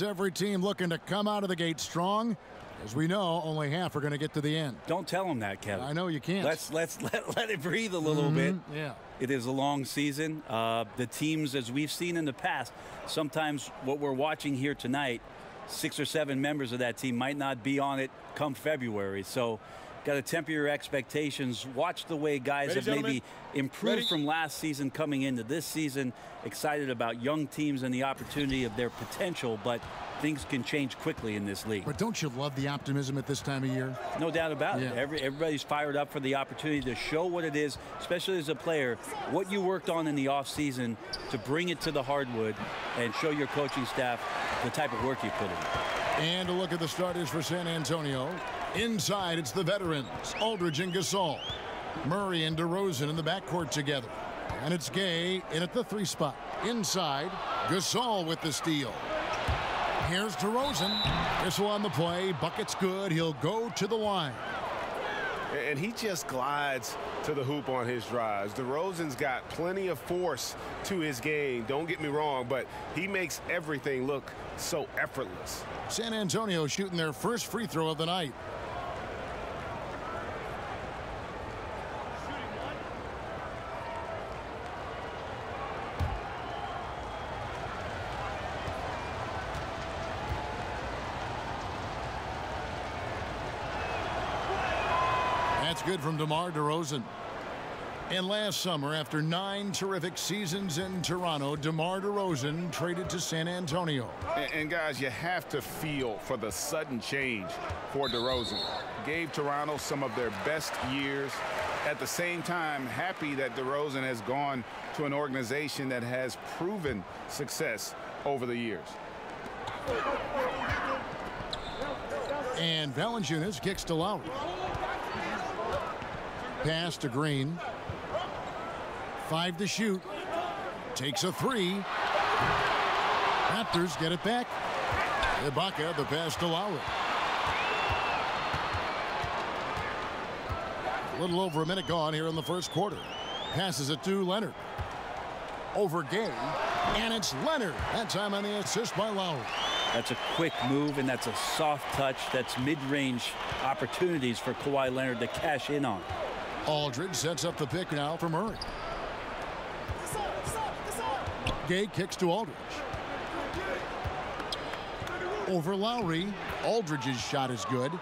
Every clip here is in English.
Every team looking to come out of the gate strong. As we know, only half are going to get to the end. Don't tell them that, Kevin. I know you can't. Let it breathe a little bit. Yeah. It is a long season. The teams, as we've seen in the past, sometimes what we're watching here tonight, 6 or 7 members of that team might not be on it come February. So got to temper your expectations. Watch the way guys have maybe improved from last season coming into this season. Excited about young teams and the opportunity of their potential, but things can change quickly in this league. But don't you love the optimism at this time of year? No doubt about it. Everybody's fired up for the opportunity to show what it is, especially as a player, what you worked on in the offseason to bring it to the hardwood and show your coaching staff the type of work you put in. And a look at the starters for San Antonio. Inside, it's the veterans, Aldridge and Gasol. Murray and DeRozan in the backcourt together. And it's Gay in at the 3 spot. Inside, Gasol with the steal. Here's DeRozan. This on the play. Bucket's good. He'll go to the line. And he just glides to the hoop on his drives. DeRozan's got plenty of force to his game. Don't get me wrong, but he makes everything look so effortless. San Antonio shooting their first free throw of the night. That's good from DeMar DeRozan. And last summer, after 9 terrific seasons in Toronto, DeMar DeRozan traded to San Antonio. And guys, you have to feel for the sudden change for DeRozan. Gave Toronto some of their best years. At the same time, happy that DeRozan has gone to an organization that has proven success over the years. And Valanciunas kicks to Lowry. Pass to Green. 5 to shoot. Takes a 3. Raptors get it back. Ibaka, the pass to Lowry. A little over a minute gone here in the first quarter. Passes it to Leonard. Over Gay. And it's Leonard. That time on the assist by Lowry. That's a quick move, and that's a soft touch. That's mid-range opportunities for Kawhi Leonard to cash in on. Aldridge sets up the pick now for Murray. Gay kicks to Aldridge. Over Lowry. Aldridge's shot is good.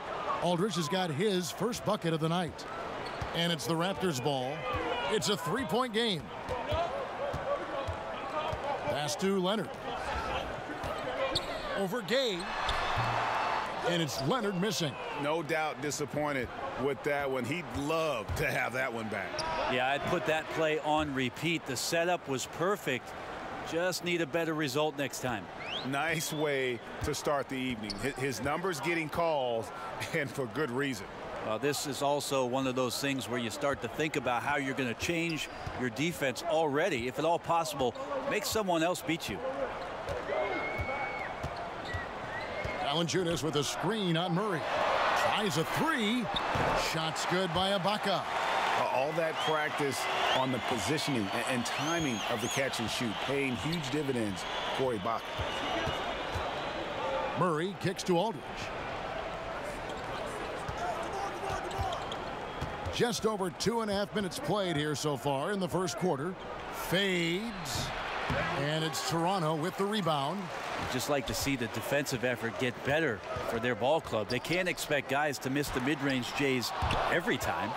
Aldridge has got his first bucket of the night. And it's the Raptors ball. It's a 3-point game. Pass to Leonard. Over Gay. And it's Leonard missing. No doubt disappointed with that one. He'd love to have that one back. Yeah, I'd put that play on repeat. The setup was perfect. Just need a better result next time. Nice way to start the evening. His numbers getting called, and for good reason. This is also one of those things where you start to think about how you're going to change your defense already. If at all possible, make someone else beat you. Valanciunas with a screen on Murray. Tries a 3. Shot's good by Ibaka. All that practice on the positioning and timing of the catch and shoot paying huge dividends for Ibaka. Murray kicks to Aldridge. Just over 2.5 minutes played here so far in the first quarter. Fades. And it's Toronto with the rebound. I'd just like to see the defensive effort get better for their ball club. They can't expect guys to miss the mid-range Jays every time.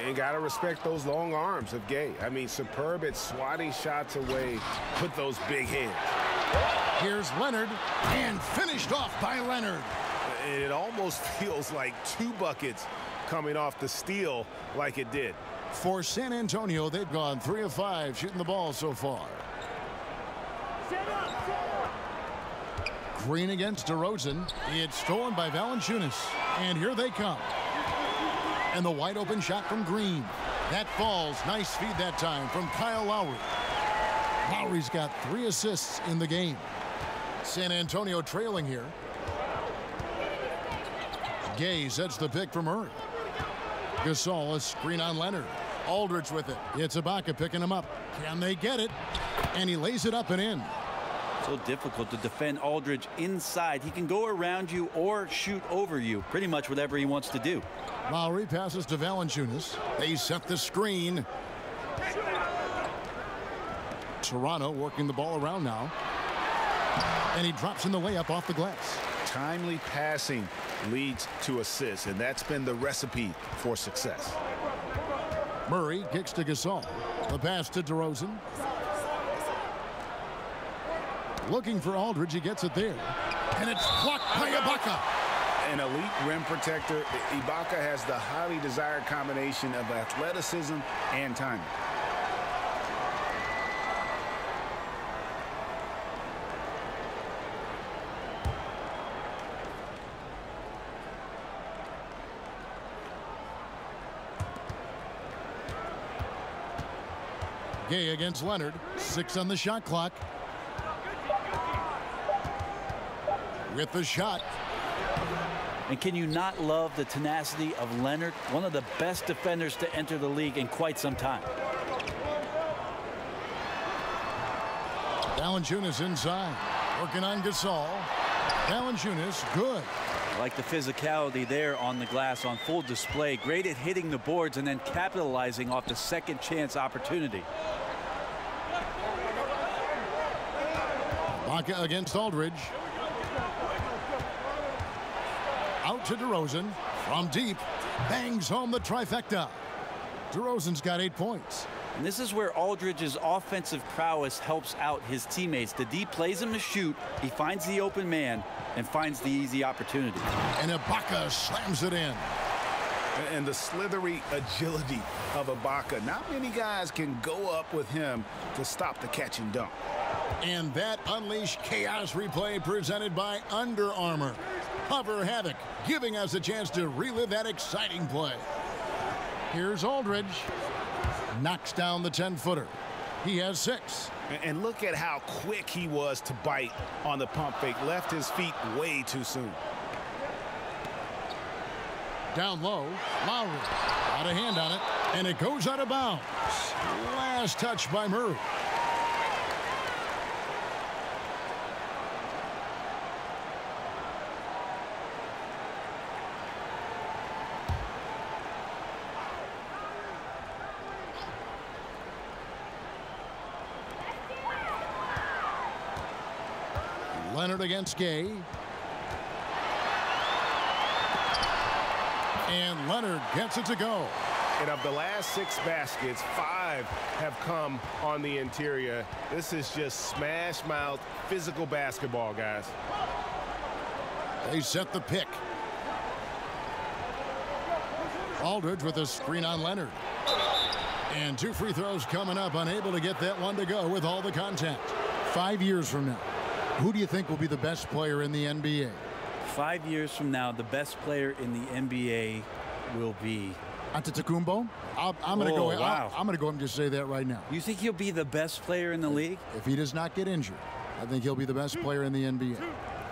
You got to respect those long arms of Gay. I mean, superb at swatting shots away with those big hands. Here's Leonard, and finished off by Leonard. It almost feels like 2 buckets coming off the steal like it did. For San Antonio, they've gone 3 of 5 shooting the ball so far. Green against DeRozan. It's stolen by Valanciunas. And here they come. And the wide open shot from Green. That falls. Nice feed that time from Kyle Lowry. Lowry's got 3 assists in the game. San Antonio trailing here. Gay sets the pick for Murray. Gasol, a screen on Leonard. Aldridge with it. It's Ibaka picking him up. Can they get it? And he lays it up and in. So difficult to defend Aldridge inside. He can go around you or shoot over you. Pretty much whatever he wants to do. Lowry passes to Valanciunas. They set the screen. Toronto working the ball around now. And he drops in the layup off the glass. Timely passing leads to assists, and that's been the recipe for success. Murray kicks to Gasol. The pass to DeRozan. Looking for Aldridge. He gets it there. And it's blocked by Ibaka. An elite rim protector. Ibaka has the highly desired combination of athleticism and timing. Gay against Leonard. 6 on the shot clock. With the shot. And can you not love the tenacity of Leonard? One of the best defenders to enter the league in quite some time. Valanciunas inside. Working on Gasol. Valanciunas, good. I like the physicality there on the glass on full display. Great at hitting the boards and then capitalizing off the second chance opportunity. Ibaka against Aldridge. Out to DeRozan. From deep. Bangs home the trifecta. DeRozan's got 8 points. And this is where Aldridge's offensive prowess helps out his teammates. The D plays him to shoot. He finds the open man and finds the easy opportunity. And Ibaka slams it in. And the slithery agility of Ibaka. Not many guys can go up with him to stop the catch and dunk. And that unleashed chaos replay presented by Under Armour. Hover Havoc, giving us a chance to relive that exciting play. Here's Aldridge. Knocks down the 10-footer. He has 6. And look at how quick he was to bite on the pump fake. Left his feet way too soon. Down low, Lowry. Got a hand on it, and it goes out of bounds. Last touch by Murray. Leonard against Gay. And Leonard gets it to go. And of the last 6 baskets, 5 have come on the interior. This is just smash mouth physical basketball, guys. They set the pick. Aldridge with a screen on Leonard. And 2 free throws coming up, unable to get that one to go with all the contact. 5 years from now, who do you think will be the best player in the NBA? 5 years from now, the best player in the NBA will be Antetokounmpo? I'm going to go. Wow. I'm going to go and just say that right now. You think he'll be the best player in the league? If he does not get injured, I think he'll be the best player in the NBA.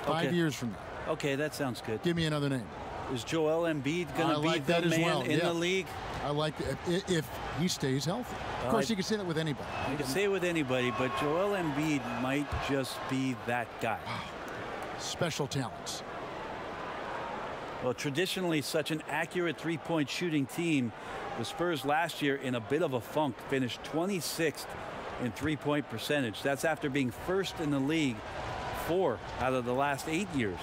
5 years from now. Okay, that sounds good. Give me another name. Is Joel Embiid going to be the man in the league? I like it if he stays healthy. Of course, you can say that with anybody. You can say it with anybody, but Joel Embiid might just be that guy. Special talents. Well, traditionally such an accurate three-point shooting team, the Spurs last year in a bit of a funk finished 26th in three-point percentage. That's after being first in the league 4 out of the last 8 years.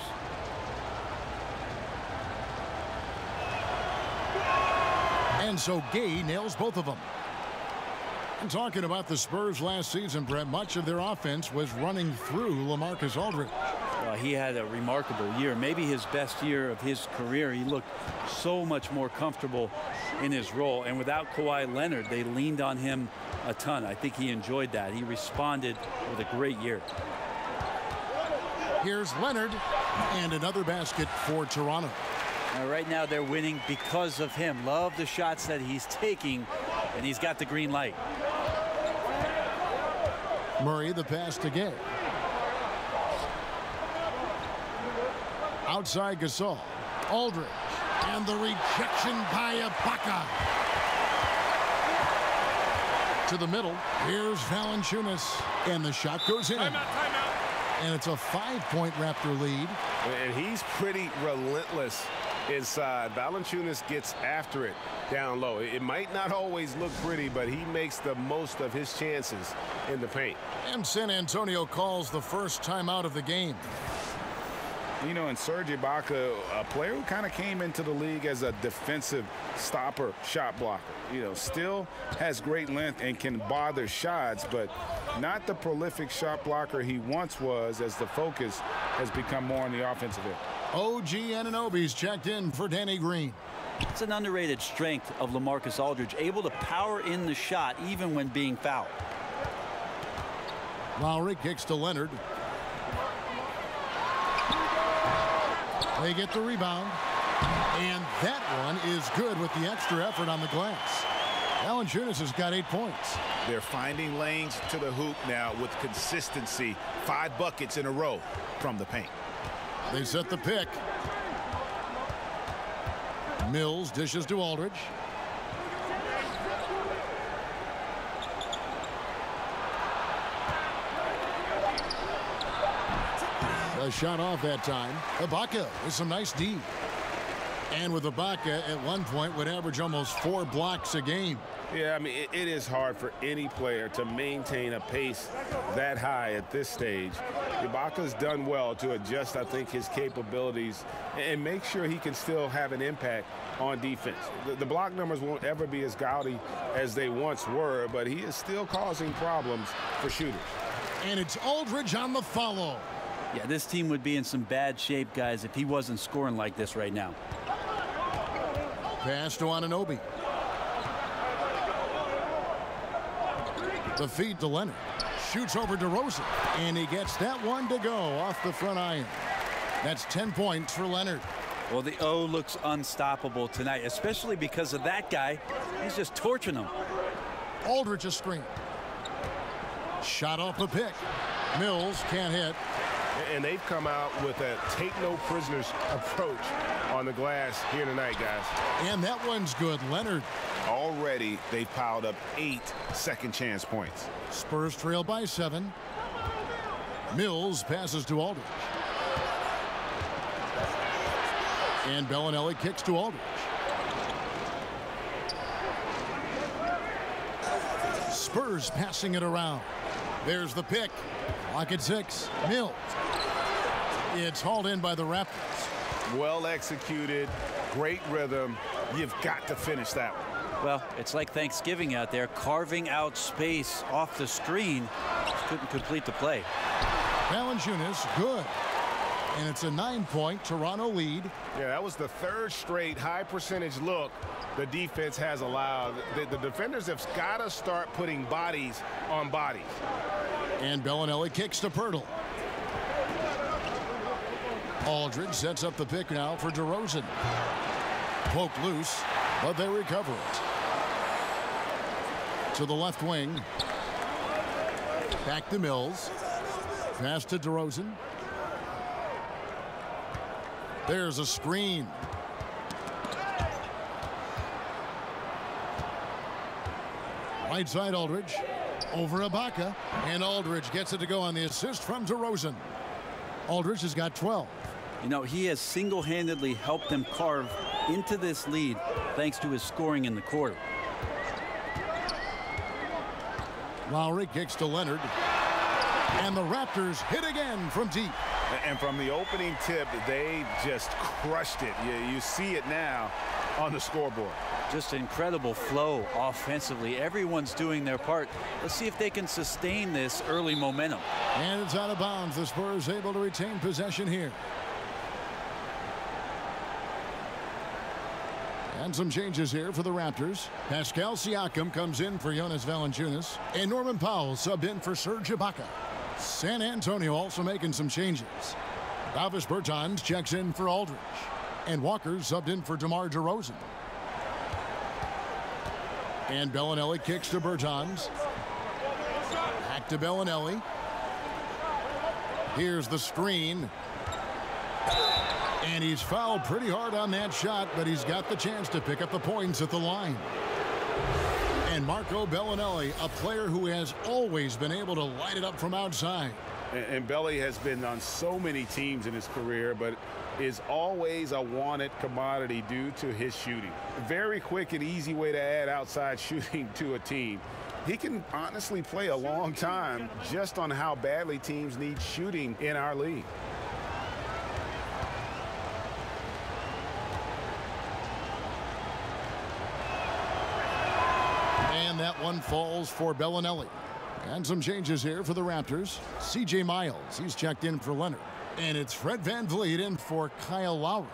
And so Gay nails both of them. And talking about the Spurs last season, Brett, much of their offense was running through LaMarcus Aldridge. He had a remarkable year, maybe his best year of his career. He looked so much more comfortable in his role. And without Kawhi Leonard, they leaned on him a ton. I think he enjoyed that. He responded with a great year. Here's Leonard, and another basket for Toronto. Right now they're winning because of him. Love the shots that he's taking, and he's got the green light. Murray, the pass to Gay. Outside Gasol. Aldridge. And the rejection by Ibaka. To the middle. Here's Valanciunas. And the shot goes in. Timeout. And it's a 5-point Raptor lead. And he's pretty relentless inside. Valanciunas gets after it down low. It might not always look pretty, but he makes the most of his chances in the paint. And San Antonio calls the first timeout of the game. You know, and Serge Ibaka, a player who kind of came into the league as a defensive stopper, shot blocker. You know, still has great length and can bother shots, but not the prolific shot blocker he once was, as the focus has become more on the offensive end. OG Anunoby's checked in for Danny Green. It's an underrated strength of LaMarcus Aldridge, able to power in the shot even when being fouled. Lowry kicks to Leonard. They get the rebound. And that one is good with the extra effort on the glass. Valanciunas has got 8 points. They're finding lanes to the hoop now with consistency. 5 buckets in a row from the paint. They set the pick. Mills dishes to Aldridge. A shot off that time. Ibaka with some nice D. And with Ibaka at one point would average almost 4 blocks a game. Yeah, I mean, it is hard for any player to maintain a pace that high at this stage. Ibaka's done well to adjust, I think, his capabilities and make sure he can still have an impact on defense. The block numbers won't ever be as gaudy as they once were, but he is still causing problems for shooters. And it's Aldridge on the follow. Yeah, this team would be in some bad shape, guys, if he wasn't scoring like this right now. Pass to Anunoby. The feed to Leonard. Shoots over DeRozan. And he gets that one to go off the front iron. That's 10 points for Leonard. Well, the O looks unstoppable tonight, especially because of that guy. He's just torching them. Aldridge a screen. Shot off the pick. Mills can't hit. And they've come out with a take-no-prisoners approach on the glass here tonight, guys. And that one's good. Leonard. Already, they've piled up 8 second-chance points. Spurs trail by 7. Mills passes to Aldridge. And Bellinelli kicks to Aldridge. Spurs passing it around. There's the pick. Lock at 6. Mills. It's hauled in by the Raptors. Well executed. Great rhythm. You've got to finish that one. Well, it's like Thanksgiving out there, carving out space off the screen. Just couldn't complete the play. Valanciunas, good. And it's a 9-point Toronto lead. Yeah, that was the 3rd straight high-percentage look the defense has allowed. The defenders have got to start putting bodies on bodies. And Bellinelli kicks to Pirtle. Aldridge sets up the pick now for DeRozan. Poke loose, but they recover it. To the left wing. Back to Mills. Pass to DeRozan. There's a screen. Right side Aldridge. Over Ibaka. And Aldridge gets it to go on the assist from DeRozan. Aldridge has got 12. You know, he has single-handedly helped them carve into this lead thanks to his scoring in the quarter. Lowry kicks to Leonard. And the Raptors hit again from deep. And from the opening tip, they just crushed it. You see it now on the scoreboard. Just incredible flow offensively. Everyone's doing their part. Let's see if they can sustain this early momentum. And it's out of bounds. The Spurs able to retain possession here. And some changes here for the Raptors. Pascal Siakam comes in for Jonas Valanciunas. And Norman Powell subbed in for Serge Ibaka. San Antonio also making some changes. Davis Bertans checks in for Aldridge. And Walker subbed in for DeMar DeRozan. And Bellinelli kicks to Bertans. Back to Bellinelli. Here's the screen. And he's fouled pretty hard on that shot, but he's got the chance to pick up the points at the line. And Marco Bellinelli, a player who has always been able to light it up from outside. And Belly has been on so many teams in his career, but is always a wanted commodity due to his shooting. Very quick and easy way to add outside shooting to a team. He can honestly play a long time just on how badly teams need shooting in our league. And that one falls for Bellinelli. And some changes here for the Raptors. C.J. Miles, he's checked in for Leonard. And it's Fred VanVleet in for Kyle Lowry.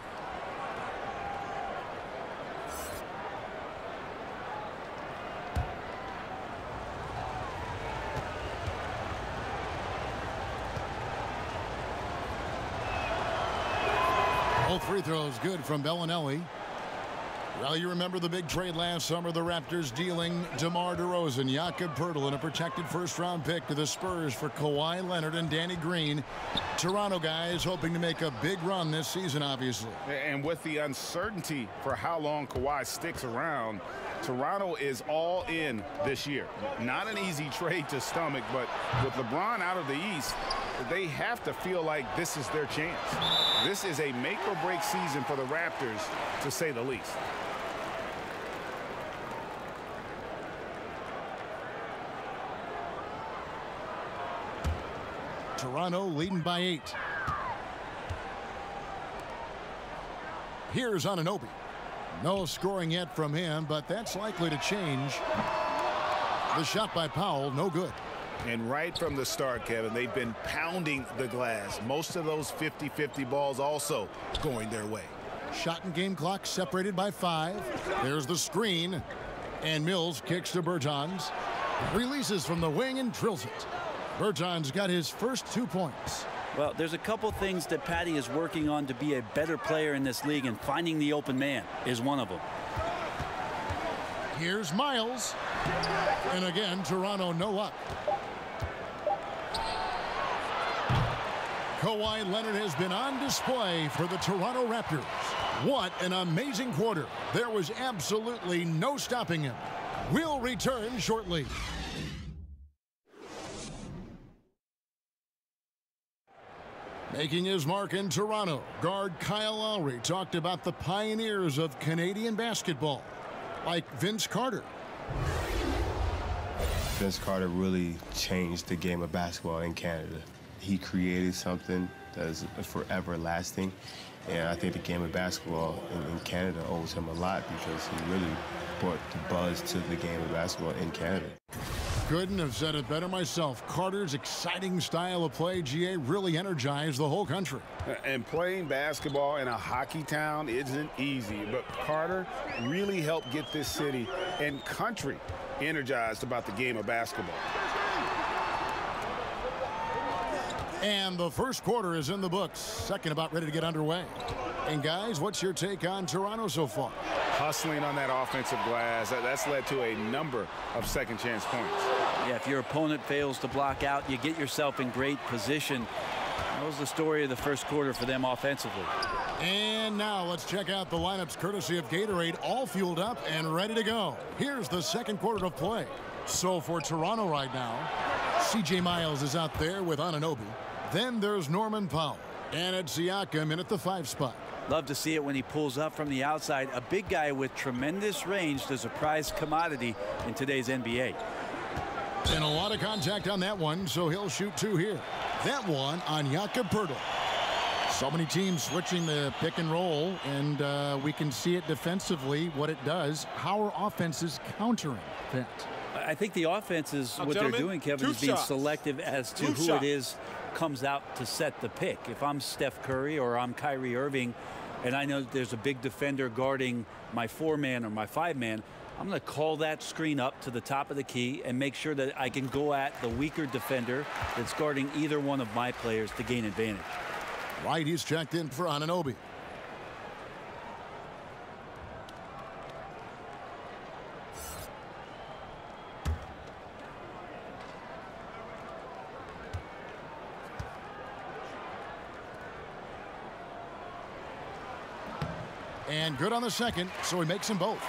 Both free throws good from Bellinelli. Well, you remember the big trade last summer, the Raptors dealing DeMar DeRozan, Jakob Poeltl, and a protected first-round pick to the Spurs for Kawhi Leonard and Danny Green. Toronto guys hoping to make a big run this season, obviously. And with the uncertainty for how long Kawhi sticks around, Toronto is all in this year. Not an easy trade to stomach, but with LeBron out of the East, they have to feel like this is their chance. This is a make-or-break season for the Raptors, to say the least. Toronto leading by 8. Here's Anunoby. No scoring yet from him, but that's likely to change. The shot by Powell, no good. And right from the start, Kevin, they've been pounding the glass. Most of those 50-50 balls also going their way. Shot and game clock separated by 5. There's the screen. And Mills kicks to Bertans. Releases from the wing and drills it. Bertans got his first 2 points. Well, there's a couple things that Patty is working on to be a better player in this league, and finding the open man is one of them. Here's Miles. And again, Toronto no luck. Kawhi Leonard has been on display for the Toronto Raptors. What an amazing quarter. There was absolutely no stopping him. We'll return shortly. Making his mark in Toronto, guard Kyle Lowry talked about the pioneers of Canadian basketball, like Vince Carter. Vince Carter really changed the game of basketball in Canada. He created something that is forever lasting, and I think the game of basketball in Canada owes him a lot because he really brought the buzz to the game of basketball in Canada. Couldn't have said it better myself. Carter's exciting style of play, GA, really energized the whole country. And playing basketball in a hockey town isn't easy, but Carter really helped get this city and country energized about the game of basketball. And the first quarter is in the books. Second about ready to get underway. And guys, what's your take on Toronto so far? Hustling on that offensive glass, that's led to a number of second chance points. Yeah, if your opponent fails to block out, you get yourself in great position. That was the story of the first quarter for them offensively. And now let's check out the lineups courtesy of Gatorade, all fueled up and ready to go. Here's the second quarter of play. So for Toronto right now, C.J. Miles is out there with Anunoby. Then there's Norman Powell. And it's Siakam in at the 5 spot. Love to see it when he pulls up from the outside. A big guy with tremendous range is a prized commodity in today's NBA. And a lot of contact on that one, so he'll shoot 2 here. That one on Jakob Poeltl. So many teams switching the pick and roll, and we can see it defensively, what it does. How are offenses countering that? I think the offense is what they're doing, Kevin, is being selective as to who it is comes out to set the pick. If I'm Steph Curry or I'm Kyrie Irving, and I know there's a big defender guarding my 4-man or my 5-man, I'm going to call that screen up to the top of the key and make sure that I can go at the weaker defender that's guarding either one of my players to gain advantage. Right, he's checked in for Anunoby. And good on the second, so he makes them both.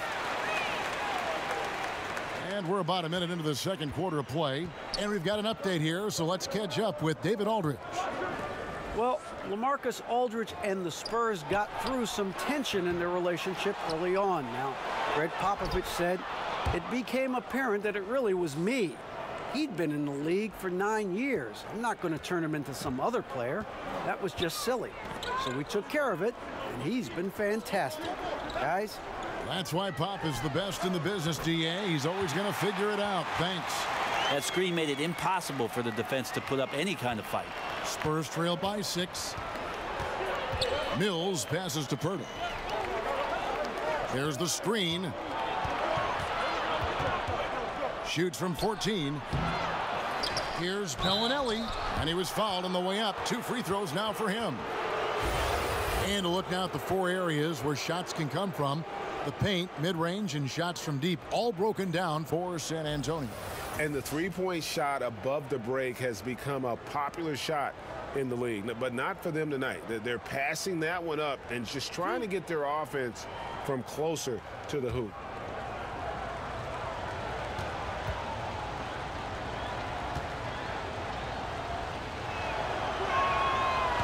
And we're about a minute into the second quarter of play. And we've got an update here, so let's catch up with David Aldridge. Well, LaMarcus Aldridge and the Spurs got through some tension in their relationship early on. Now, Greg Popovich said, it became apparent that it really was me. He'd been in the league for 9 years. I'm not going to turn him into some other player. That was just silly. So we took care of it, and he's been fantastic. Guys? That's why Pop is the best in the business, DA. He's always going to figure it out. Thanks. That screen made it impossible for the defense to put up any kind of fight. Spurs trail by 6. Mills passes to Pirtle. There's the screen. Shoots from 14. Here's Bellinelli, and he was fouled on the way up. 2 free throws now for him. And a look now at the 4 areas where shots can come from. The paint, mid-range, and shots from deep, all broken down for San Antonio. And the three-point shot above the break has become a popular shot in the league, but not for them tonight. They're passing that one up and just trying to get their offense from closer to the hoop.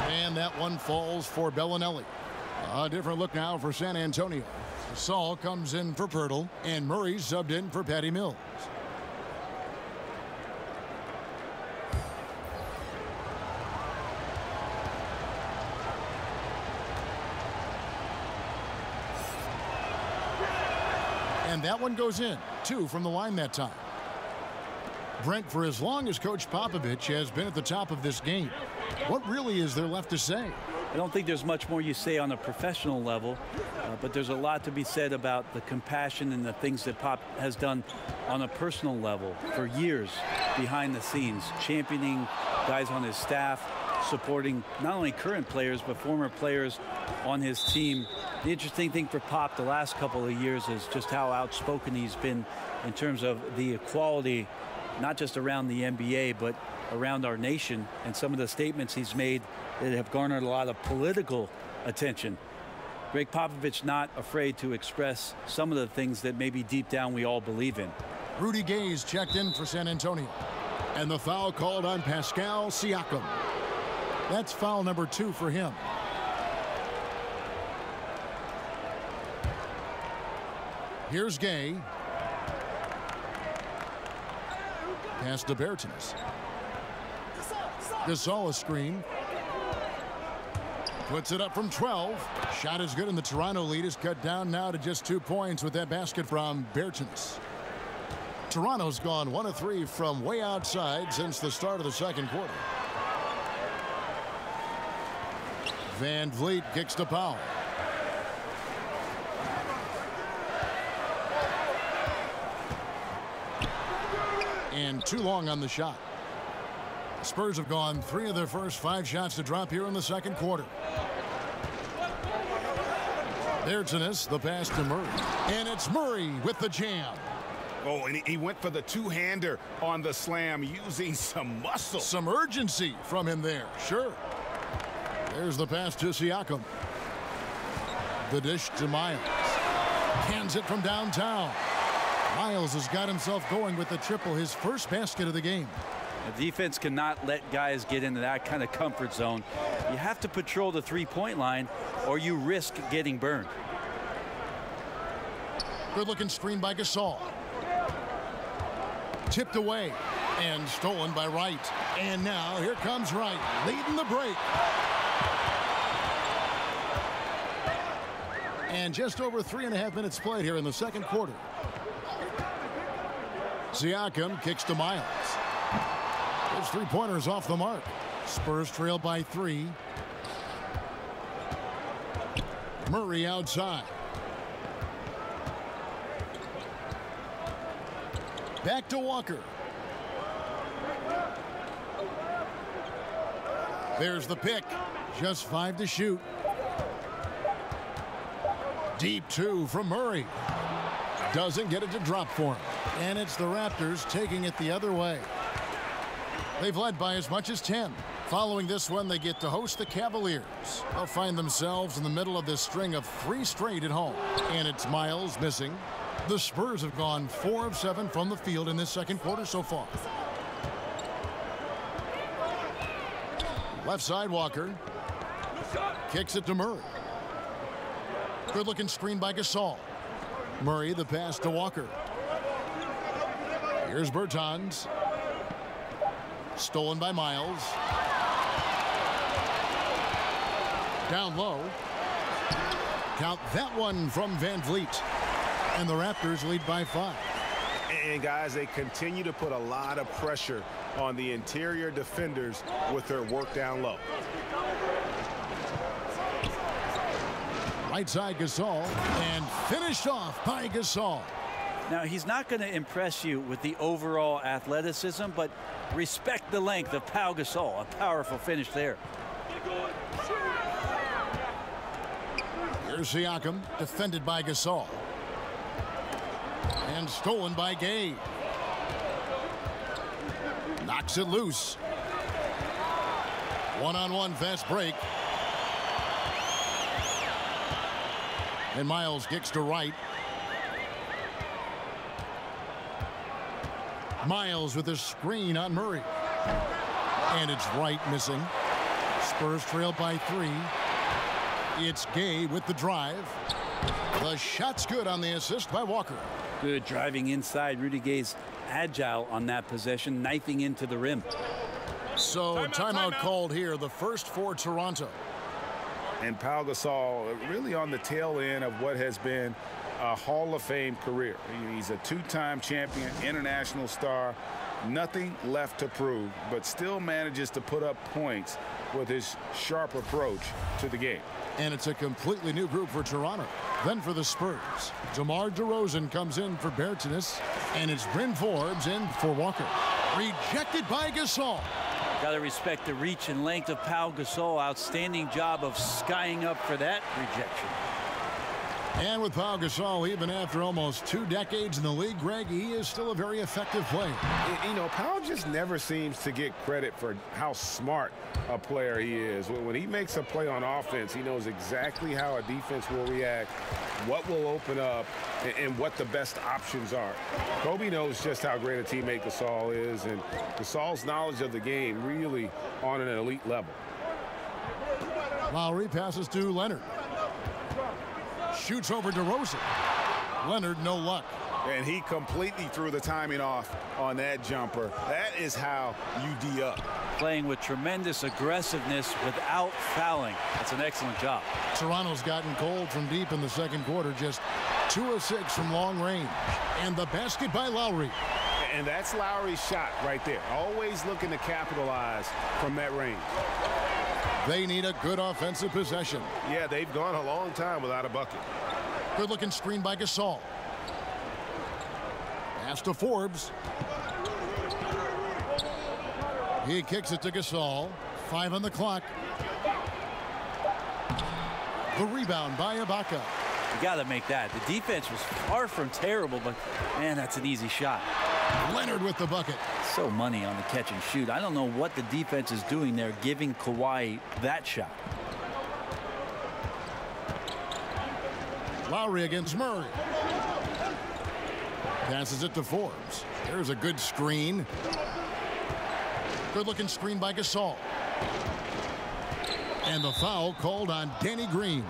And that one falls for Bellinelli. A different look now for San Antonio. Saul comes in for Pirtle, and Murray subbed in for Patty Mills. And that one goes in. 2 from the line that time. Brent, for as long as Coach Popovich has been at the top of this game, what really is there left to say? I don't think there's much more you say on a professional level, but there's a lot to be said about the compassion and the things that Pop has done on a personal level for years behind the scenes, championing guys on his staff, supporting not only current players but former players on his team. The interesting thing for Pop the last couple of years is just how outspoken he's been in terms of the equality, not just around the NBA, but around our nation, and some of the statements he's made that have garnered a lot of political attention. Greg Popovich not afraid to express some of the things that maybe deep down we all believe in. Rudy Gay's checked in for San Antonio. And the foul called on Pascal Siakam. That's foul number 2 for him. Here's Gay. Pass to Bertans. Gasol a screen. Puts it up from 12. Shot is good, and the Toronto lead is cut down now to just 2 points with that basket from Bertans. Toronto's gone 1 of 3 from way outside since the start of the second quarter. Van Vliet kicks to Powell. And too long on the shot. Spurs have gone 3 of their first 5 shots to drop here in the second quarter. Bertans, the pass to Murray. And it's Murray with the jam. Oh, and he went for the two-hander on the slam, using some muscle. Some urgency from him there, sure. There's the pass to Siakam. The dish to Miles. Cans it from downtown. Miles has got himself going with the triple, his first basket of the game. The defense cannot let guys get into that kind of comfort zone. You have to patrol the three-point line or you risk getting burned. Good-looking screen by Gasol. Tipped away and stolen by Wright. And now here comes Wright leading the break. And just over 3.5 minutes played here in the second quarter. Siakam kicks to Miles. Those three-pointers off the mark. Spurs trail by 3. Murray outside. Back to Walker. There's the pick. Just 5 to shoot. Deep 2 from Murray. Doesn't get it to drop for him. And it's the Raptors taking it the other way. They've led by as much as 10. Following this one, they get to host the Cavaliers. They'll find themselves in the middle of this string of 3 straight at home. And it's Miles missing. The Spurs have gone 4 of 7 from the field in this second quarter so far. Left side, Walker. Kicks it to Murray. Good looking screen by Gasol. Murray, the pass to Walker. Here's Bertans. Stolen by Miles. Down low. Count that one from Van Vliet. And the Raptors lead by 5. And guys, they continue to put a lot of pressure on the interior defenders with their work down low. Right side, Gasol, and finished off by Gasol. Now, he's not going to impress you with the overall athleticism, but respect the length of Pau Gasol. A powerful finish there. Here's Siakam, defended by Gasol. And stolen by Gay. Knocks it loose. One-on-one fast break. And Miles kicks to right. Miles with a screen on Murray. And it's right missing. Spurs trail by 3. It's Gay with the drive. The shot's good on the assist by Walker. Good driving inside. Rudy Gay's agile on that possession, knifing into the rim. So timeout called here, the first for Toronto. And Pau Gasol really on the tail end of what has been a Hall of Fame career. He's a 2-time champion, international star, nothing left to prove, but still manages to put up points with his sharp approach to the game. And it's a completely new group for Toronto. Then for the Spurs, DeMar DeRozan comes in for Bertans, and it's Bryn Forbes in for Walker. Rejected by Gasol. Got to respect the reach and length of Pau Gasol. Outstanding job of skying up for that rejection. And with Pau Gasol, even after almost 2 decades in the league, Greg, he is still a very effective player. You know, Pau just never seems to get credit for how smart a player he is. When he makes a play on offense, he knows exactly how a defense will react, what will open up, and what the best options are. Kobe knows just how great a teammate Gasol is, and Gasol's knowledge of the game really on an elite level. Lowry passes to Leonard. Shoots over DeRozan. Leonard, no luck. And he completely threw the timing off on that jumper. That is how you D up. Playing with tremendous aggressiveness without fouling. That's an excellent job. Toronto's gotten cold from deep in the second quarter. Just 2 of 6 from long range. And the basket by Lowry. And that's Lowry's shot right there. Always looking to capitalize from that range. They need a good offensive possession. Yeah, they've gone a long time without a bucket. Good looking screen by Gasol. Pass to Forbes. He kicks it to Gasol. 5 on the clock. The rebound by Ibaka. You got to make that. The defense was far from terrible, but man, that's an easy shot. Leonard with the bucket. So money on the catch and shoot. I don't know what the defense is doing there, giving Kawhi that shot. Lowry against Murray. Passes it to Forbes. There's a good screen. Good looking screen by Gasol. And the foul called on Danny Green.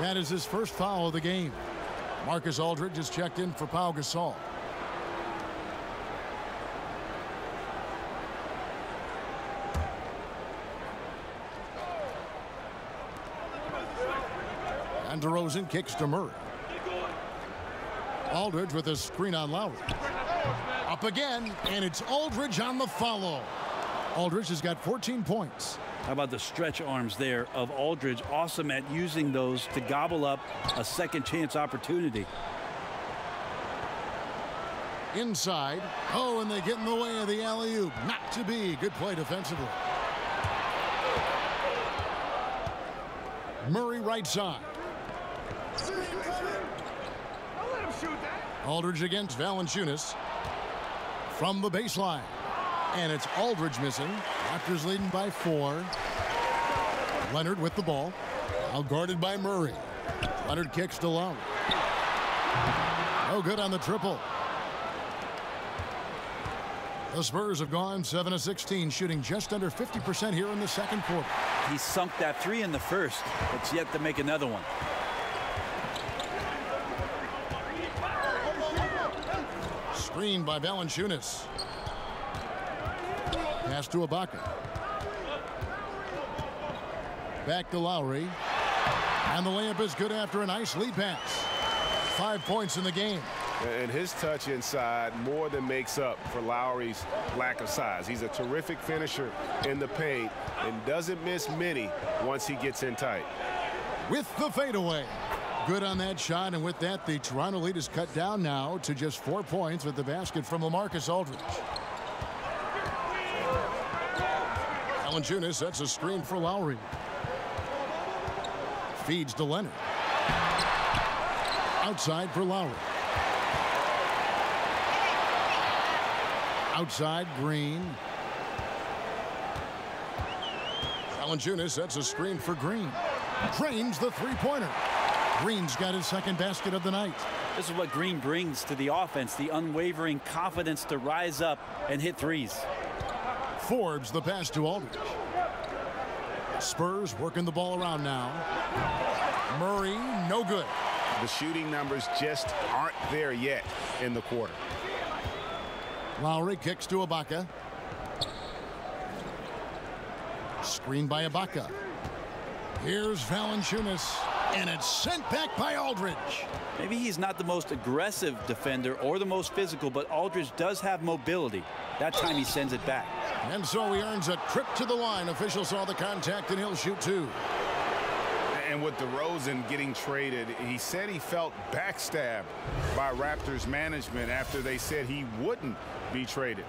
That is his first foul of the game. Marcus Aldridge has checked in for Pau Gasol. And DeRozan kicks to Murray. Aldridge with a screen on Lowry. Up again, and it's Aldridge on the follow. Aldridge has got 14 points. How about the stretch arms there of Aldridge? Awesome at using those to gobble up a second chance opportunity. Inside. Oh, and they get in the way of the alley-oop. Not to be. Good play defensively. Murray right side. Aldridge against Valanciunas. From the baseline. And it's Aldridge missing. Raptors leading by 4. Leonard with the ball. Now guarded by Murray. Leonard kicks to Lowry. No good on the triple. The Spurs have gone 7 of 16, shooting just under 50% here in the second quarter. He sunk that 3 in the first. It's yet to make another one. Screened by Valanciunas. Pass to Ibaka. Back to Lowry. And the layup is good after a nice lead pass. 5 points in the game. And his touch inside more than makes up for Lowry's lack of size. He's a terrific finisher in the paint and doesn't miss many once he gets in tight. With the fadeaway. Good on that shot, and with that, the Toronto lead is cut down now to just 4 points with the basket from LaMarcus Aldridge. Valanciunas sets a screen for Lowry. Feeds to Leonard. Outside for Lowry. Outside, Green. Valanciunas sets a screen for Green. Drains the three-pointer. Green's got his second basket of the night. This is what Green brings to the offense, the unwavering confidence to rise up and hit threes. Forbes the pass to Aldridge. Spurs working the ball around now. Murray, no good. The shooting numbers just aren't there yet in the quarter. Lowry kicks to Ibaka. Screened by Ibaka. Here's Valanciunas, and it's sent back by Aldridge. Maybe he's not the most aggressive defender or the most physical, but Aldridge does have mobility. That time he sends it back. And so he earns a trip to the line. Officials saw the contact, and he'll shoot two. And with DeRozan getting traded, he said he felt backstabbed by Raptors management after they said he wouldn't be traded.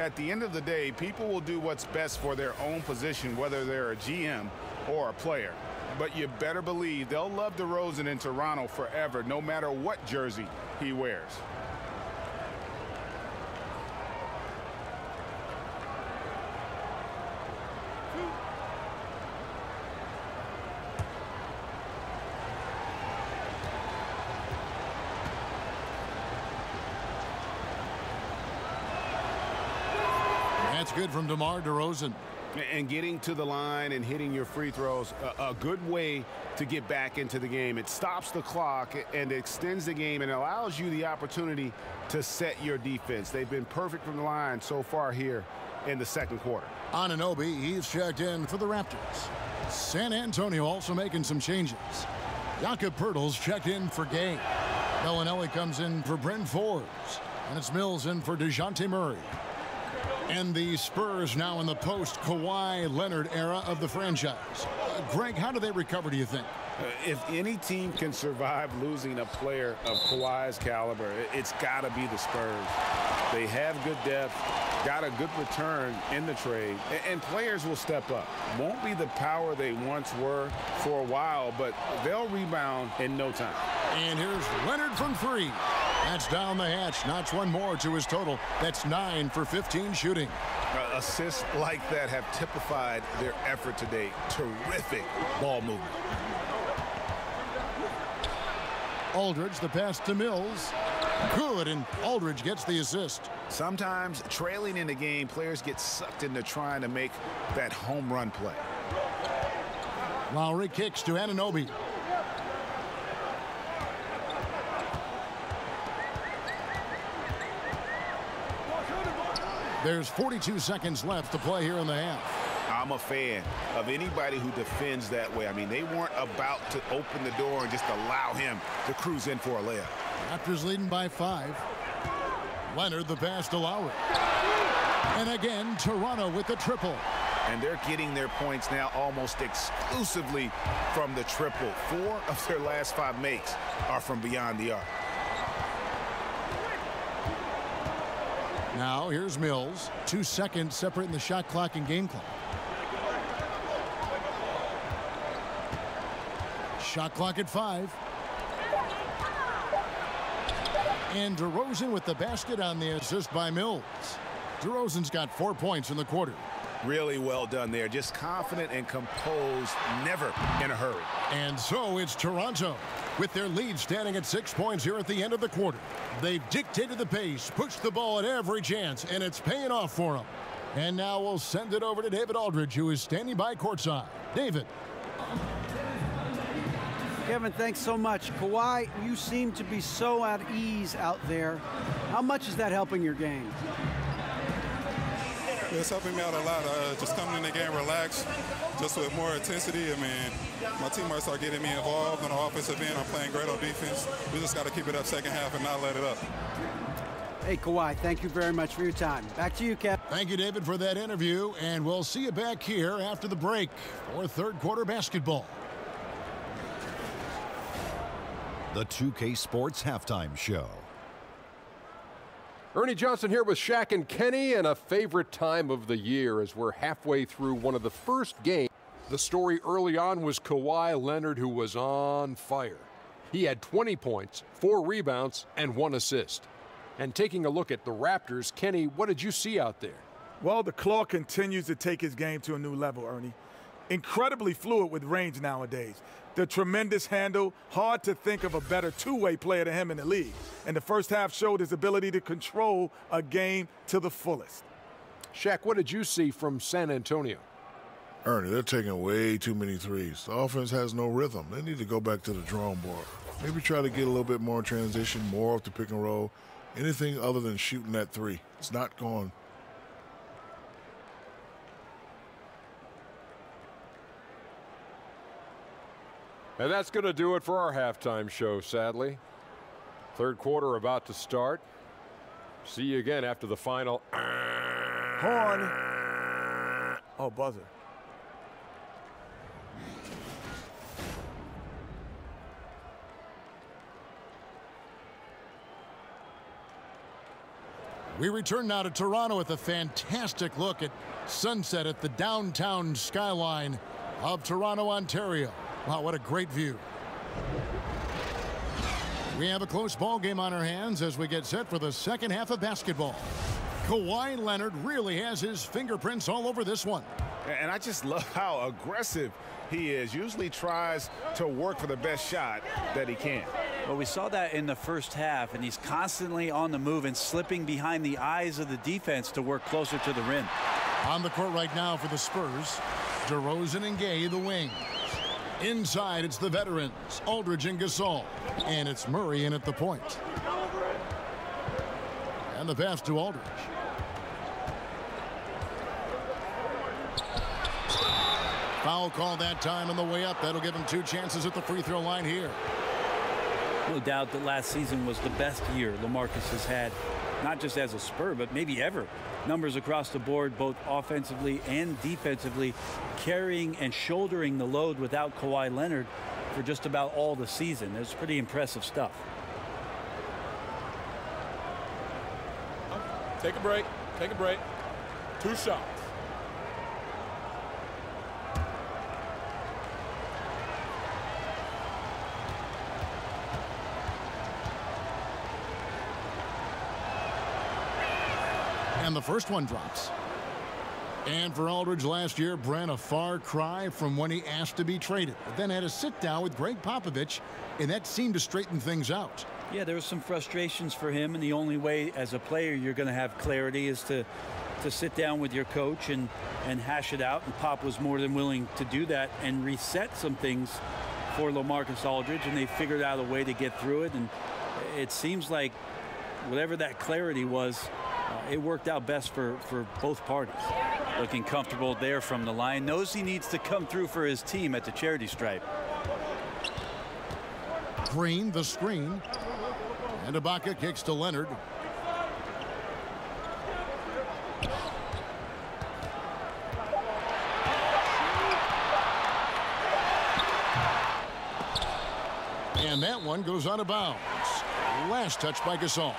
At the end of the day, people will do what's best for their own position, whether they're a GM or a player. But you better believe they'll love DeRozan in Toronto forever, no matter what jersey he wears. That's good from DeMar DeRozan. And getting to the line and hitting your free throws, a good way to get back into the game. It stops the clock and extends the game and allows you the opportunity to set your defense. They've been perfect from the line so far here in the second quarter. Anunoby, he's checked in for the Raptors. San Antonio also making some changes. Jakob Poeltl's checked in for Gay. Bellinelli comes in for Bryn Forbes. And it's Mills in for DeJounte Murray. And the Spurs now in the post-Kawhi Leonard era of the franchise. Greg, how do they recover, do you think? If any team can survive losing a player of Kawhi's caliber, it's got to be the Spurs. They have good depth, got a good return in the trade, and players will step up. Won't be the power they once were for a while, but they'll rebound in no time. And here's Leonard from three. That's down the hatch. Notch one more to his total. That's 9 for 15 shooting. Assists like that have typified their effort today. Terrific ball movement. Aldridge, the pass to Mills. Good, and Aldridge gets the assist. Sometimes trailing in the game, players get sucked into trying to make that home run play. Lowry kicks to Anunoby. There's 42 seconds left to play here in the half. I'm a fan of anybody who defends that way. I mean, they weren't about to open the door and just allow him to cruise in for a layup. Raptors leading by 5. Leonard the pass to Lowry. And again, Toronto with the triple. And they're getting their points now almost exclusively from the triple. 4 of their last 5 makes are from beyond the arc. Now here's Mills. 2 seconds separating the shot clock and game clock. Shot clock at 5. And DeRozan with the basket on the assist by Mills. DeRozan's got 4 points in the quarter. Really well done there. Just confident and composed, never in a hurry. And so it's Toronto with their lead standing at 6 points here at the end of the quarter. They've dictated the pace, pushed the ball at every chance, and it's paying off for them. And now we'll send it over to David Aldridge, who is standing by courtside. David. Kevin, thanks so much. Kawhi, you seem to be so at ease out there. How much is that helping your game? It's helping me out a lot. Just coming in the game relaxed, just with more intensity. I mean, my teammates start getting me involved on the offensive end. I'm playing great on defense. We just got to keep it up second half and not let it up. Hey, Kawhi, thank you very much for your time. Back to you, Kev. Thank you, David, for that interview. And we'll see you back here after the break for third quarter basketball. The 2K Sports Halftime Show. Ernie Johnson here with Shaq and Kenny, and a favorite time of the year as we're halfway through one of the first games. The story early on was Kawhi Leonard, who was on fire. He had 20 points, 4 rebounds, and 1 assist. And taking a look at the Raptors, Kenny, what did you see out there? Well, the Claw continues to take his game to a new level, Ernie. Incredibly fluid with range nowadays. The tremendous handle, hard to think of a better two-way player than him in the league. And the first half showed his ability to control a game to the fullest. Shaq, what did you see from San Antonio? Ernie, they're taking way too many threes. The offense has no rhythm. They need to go back to the drawing board. Maybe try to get a little bit more transition, more off the pick and roll. Anything other than shooting that three. It's not going. And that's going to do it for our halftime show, sadly. Third quarter about to start. See you again after the final. Horn. Oh, buzzer. We return now to Toronto with a fantastic look at sunset at the downtown skyline of Toronto, Ontario. Wow, what a great view. We have a close ball game on our hands as we get set for the second half of basketball. Kawhi Leonard really has his fingerprints all over this one. And I just love how aggressive he is. Usually tries to work for the best shot that he can. Well, we saw that in the first half, and he's constantly on the move and slipping behind the eyes of the defense to work closer to the rim. On the court right now for the Spurs, DeRozan and Gay, the wings. Inside, it's the veterans, Aldridge and Gasol. And it's Murray in at the point. And the pass to Aldridge. Foul call that time on the way up. That'll give him 2 chances at the free throw line here. No doubt that last season was the best year LaMarcus has had, not just as a Spur, but maybe ever. Numbers across the board, both offensively and defensively, carrying and shouldering the load without Kawhi Leonard for just about all the season. It's pretty impressive stuff. Take a break. Take a break. 2 shots. And the first one drops. And for Aldridge last year, Brent, a far cry from when he asked to be traded. But then had a sit down with Greg Popovich, and that seemed to straighten things out. Yeah, there was some frustrations for him, and the only way as a player you're going to have clarity is to sit down with your coach and hash it out. And Pop was more than willing to do that and reset some things for LaMarcus Aldridge, and they figured out a way to get through it. And it seems like whatever that clarity was, it worked out best for both parties. Looking comfortable there from the line. Knows he needs to come through for his team at the charity stripe. Green, the screen. And Ibaka kicks to Leonard. And that one goes out of bounds. Last touch by Gasol.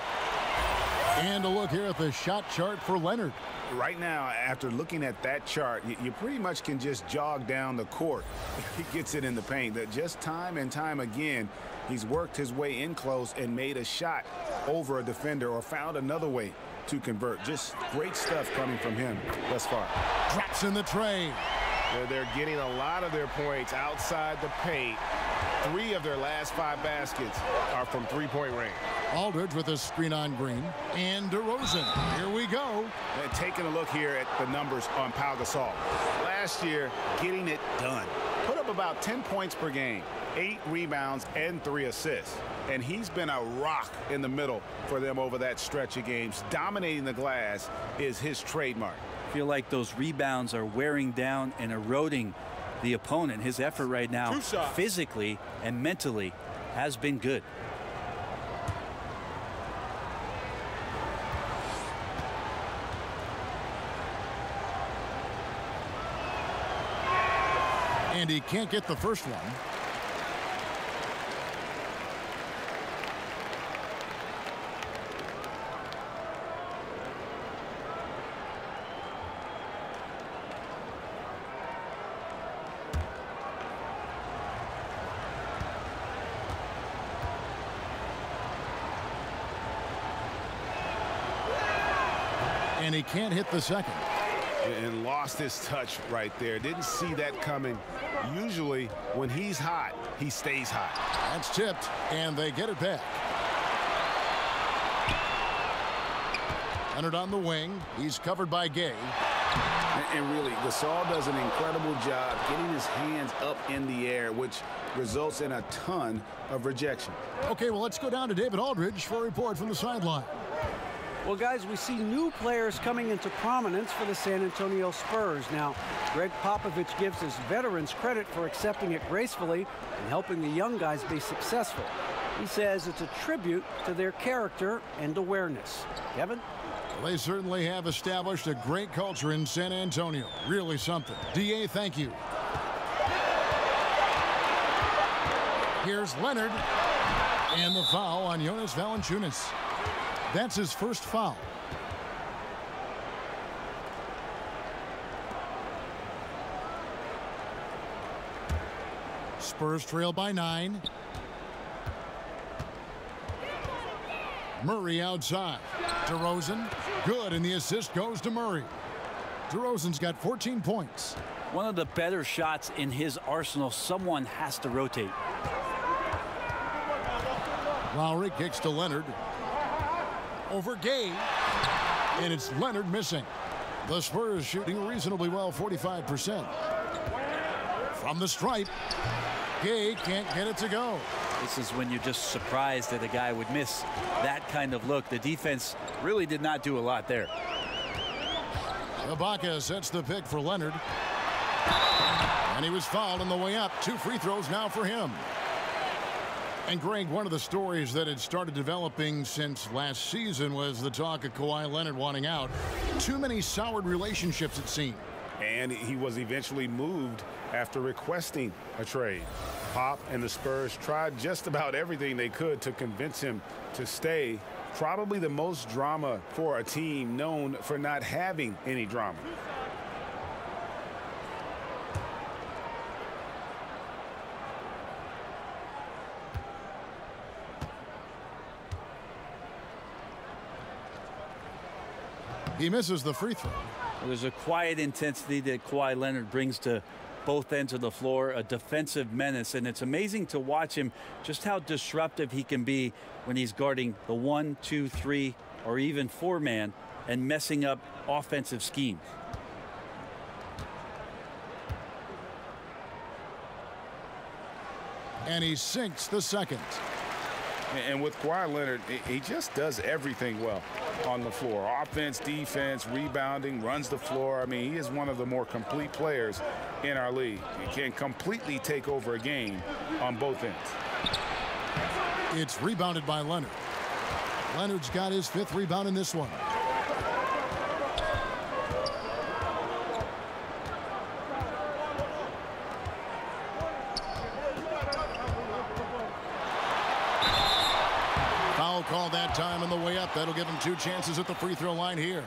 And a look here at the shot chart for Leonard. Right now, after looking at that chart, you pretty much can just jog down the court. He gets it in the paint. That just time and time again, he's worked his way in close and made a shot over a defender or found another way to convert. Just great stuff coming from him thus far. Drops in the tray. They're getting a lot of their points outside the paint. 3 of their last 5 baskets are from three-point range. Aldridge with a screen on Green. And DeRozan. Here we go. And taking a look here at the numbers on Pau Gasol. Last year, getting it done. Put up about 10 points per game, 8 rebounds, and 3 assists. And he's been a rock in the middle for them over that stretch of games. Dominating the glass is his trademark. I feel like those rebounds are wearing down and eroding the opponent. His effort right now, physically and mentally, has been good. And he can't get the first one. And he can't hit the second. And lost his touch right there. Didn't see that coming. Usually, when he's hot, he stays hot. That's tipped, and they get it back. Leonard on the wing. He's covered by Gay. And really, Gasol does an incredible job getting his hands up in the air, which results in a ton of rejection. Okay, well, let's go down to David Aldridge for a report from the sideline. Well, guys, we see new players coming into prominence for the San Antonio Spurs. Now, Greg Popovich gives his veterans credit for accepting it gracefully and helping the young guys be successful. He says it's a tribute to their character and awareness. Kevin? Well, they certainly have established a great culture in San Antonio. Really something. D.A., thank you. Here's Leonard. And the foul on Jonas Valanciunas. That's his first foul. Spurs trail by 9. Murray outside. DeRozan, good, and the assist goes to Murray. DeRozan's got 14 points. One of the better shots in his arsenal. Someone has to rotate. Lowry kicks to Leonard. Over Gay, and it's Leonard missing. The Spurs shooting reasonably well, 45%. From the stripe, Gay can't get it to go. This is when you're just surprised that a guy would miss that kind of look. The defense really did not do a lot there. Ibaka sets the pick for Leonard. And he was fouled on the way up. 2 free throws now for him. And Greg, one of the stories that had started developing since last season was the talk of Kawhi Leonard wanting out. Too many soured relationships, it seemed. And he was eventually moved after requesting a trade. Pop and the Spurs tried just about everything they could to convince him to stay. Probably the most drama for a team known for not having any drama. He misses the free throw. There's a quiet intensity that Kawhi Leonard brings to both ends of the floor, a defensive menace, and it's amazing to watch him just how disruptive he can be when he's guarding the 1, 2, 3, or even 4-man and messing up offensive schemes. And he sinks the second. And with Kawhi Leonard, he just does everything well on the floor. Offense, defense, rebounding, runs the floor. I mean, he is one of the more complete players in our league. He can completely take over a game on both ends. It's rebounded by Leonard. Leonard's got his 5th rebound in this one. Foul call that time on the way up. That'll give him 2 chances at the free throw line here.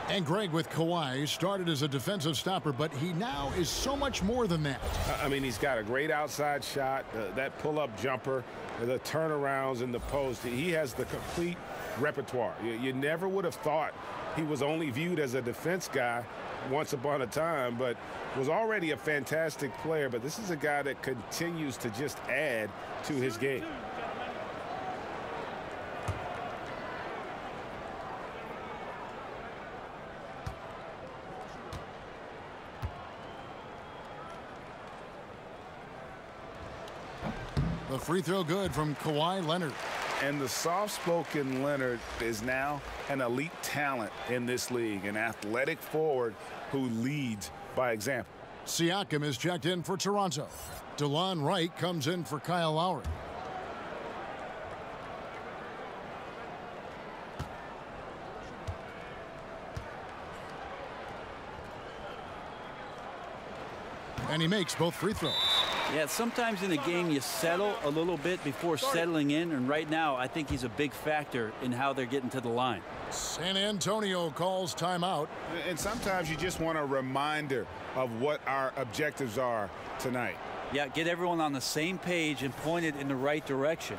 And Greg, with Kawhi, started as a defensive stopper, but he now is so much more than that. I mean, he's got a great outside shot, that pull-up jumper, the turnarounds in the post. He has the complete repertoire. You never would have thought he was only viewed as a defense guy once upon a time, but was already a fantastic player. But this is a guy that continues to just add to his game. The free throw good from Kawhi Leonard. And the soft-spoken Leonard is now an elite talent in this league, an athletic forward who leads by example. Siakam is checked in for Toronto. DeLon Wright comes in for Kyle Lowry. And he makes both free throws. Yeah, sometimes in a game you settle a little bit before settling in, and right now I think he's a big factor in how they're getting to the line. San Antonio calls timeout. And sometimes you just want a reminder of what our objectives are tonight. Yeah, get everyone on the same page and point it in the right direction.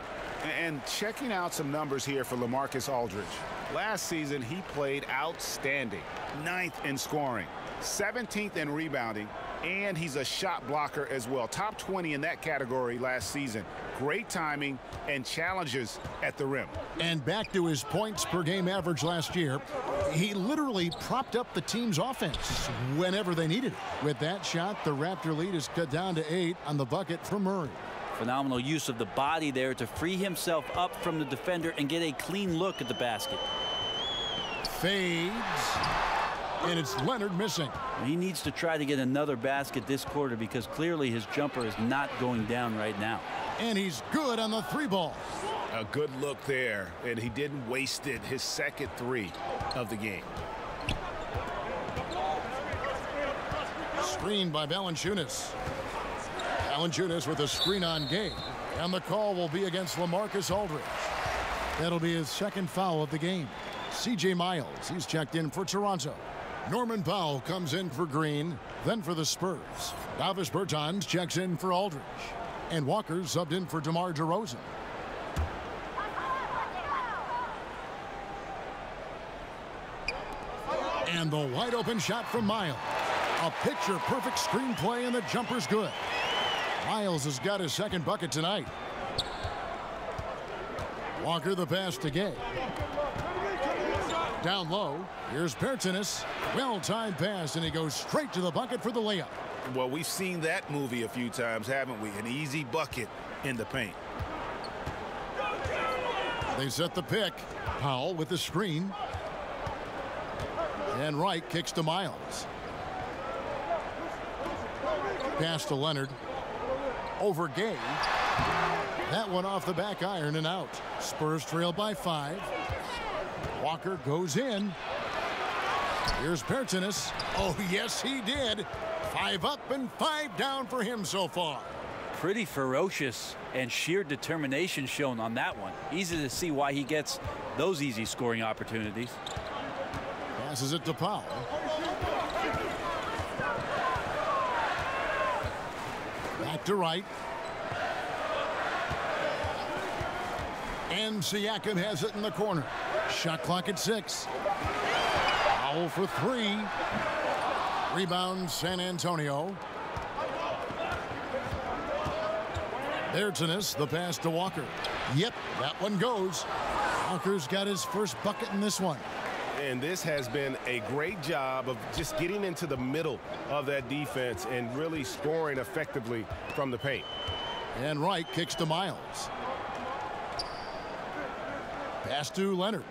And checking out some numbers here for LaMarcus Aldridge. Last season, he played outstanding. 9th in scoring, 17th in rebounding, and he's a shot blocker as well. Top 20 in that category last season. Great timing and challenges at the rim. And back to his points per game average last year, he literally propped up the team's offense whenever they needed it. With that shot, the Raptor lead is cut down to 8 on the bucket for Murray. Phenomenal use of the body there to free himself up from the defender and get a clean look at the basket. Fades. And it's Leonard missing. He needs to try to get another basket this quarter because clearly his jumper is not going down right now. And he's good on the 3-ball. A good look there, and he didn't waste it. His second 3 of the game. Screened by Valanciunas. Valanciunas with a screen on game. And the call will be against LaMarcus Aldridge. That'll be his second foul of the game. C.J. Miles, he's checked in for Toronto. Norman Powell comes in for Green, then for the Spurs. Davis Bertans checks in for Aldridge. And Walker subbed in for DeMar DeRozan. And the wide open shot from Miles. A picture-perfect screenplay, and the jumper's good. Miles has got his second bucket tonight. Walker the pass to Gay. Down low, here's Bertans. Well-timed pass, and he goes straight to the bucket for the layup. Well, we've seen that movie a few times, haven't we? An easy bucket in the paint. They set the pick. Powell with the screen. And Wright kicks to Miles. Pass to Leonard. Over Gay. That one off the back iron and out. Spurs trail by 5. Walker goes in. Here's Bertans. Oh, yes, he did. 5 up and 5 down for him so far. Pretty ferocious and sheer determination shown on that one. Easy to see why he gets those easy scoring opportunities. Passes it to Powell. Back to Wright. And Siakam has it in the corner. Shot clock at 6. Powell for 3. Rebound San Antonio. Bertans, the pass to Walker. Yep, that one goes. Walker's got his first bucket in this one. And this has been a great job of just getting into the middle of that defense and really scoring effectively from the paint. And Wright kicks to Miles. Pass to Leonard.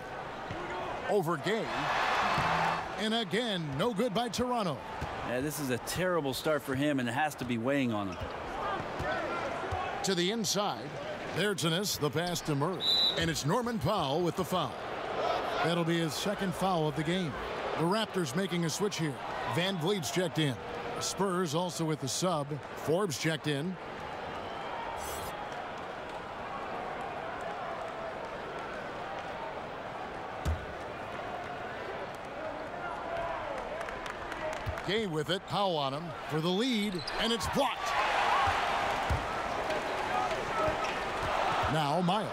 Over Gay. And again, no good by Toronto. Yeah, this is a terrible start for him, and it has to be weighing on him. To the inside. Bertans, the pass to Murray. And it's Norman Powell with the foul. That'll be his second foul of the game. The Raptors making a switch here. Van Vliet's checked in. Spurs also with the sub. Forbes checked in. Gay with it. Powell on him for the lead, and it's blocked. Now Miles.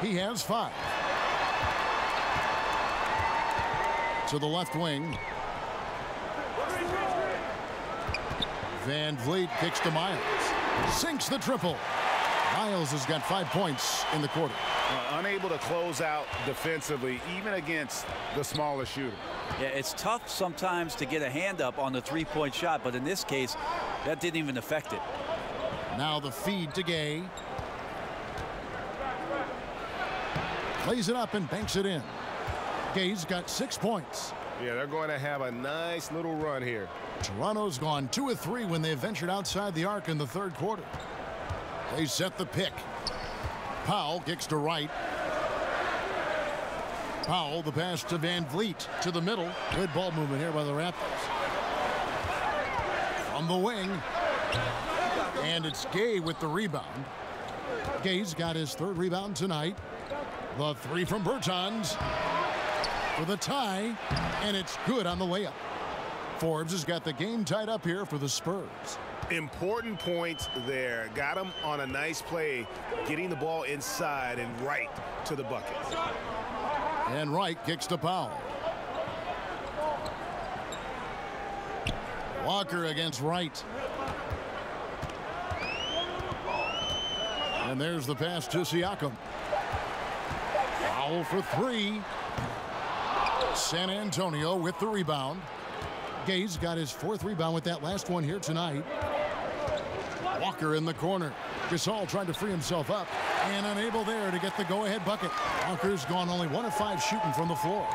He has 5. To the left wing. Van Vliet kicks to Miles. Sinks the triple. Miles has got 5 points in the quarter. Unable to close out defensively, even against the smaller shooter. Yeah, it's tough sometimes to get a hand up on the three-point shot, but in this case, that didn't even affect it. Now the feed to Gay. Plays it up and banks it in. Gay's got 6 points. Yeah, they're going to have a nice little run here. Toronto's gone 2 of 3 when they ventured outside the arc in the third quarter. They set the pick. Powell kicks to Wright. Powell, the pass to Van Vliet to the middle. Good ball movement here by the Raptors. From the wing. And it's Gay with the rebound. Gay's got his 3rd rebound tonight. The 3 from Bertans for the tie, and it's good on the layup. Forbes has got the game tied up here for the Spurs. Important points there. Got him on a nice play, getting the ball inside and right to the bucket. And Wright kicks to Powell. Walker against Wright. And there's the pass to Siakam. Powell for 3. San Antonio with the rebound. Gay's got his 4th rebound with that last one here tonight. Walker in the corner. Gasol trying to free himself up and unable there to get the go-ahead bucket. Walker's gone only 1 of 5 shooting from the floor.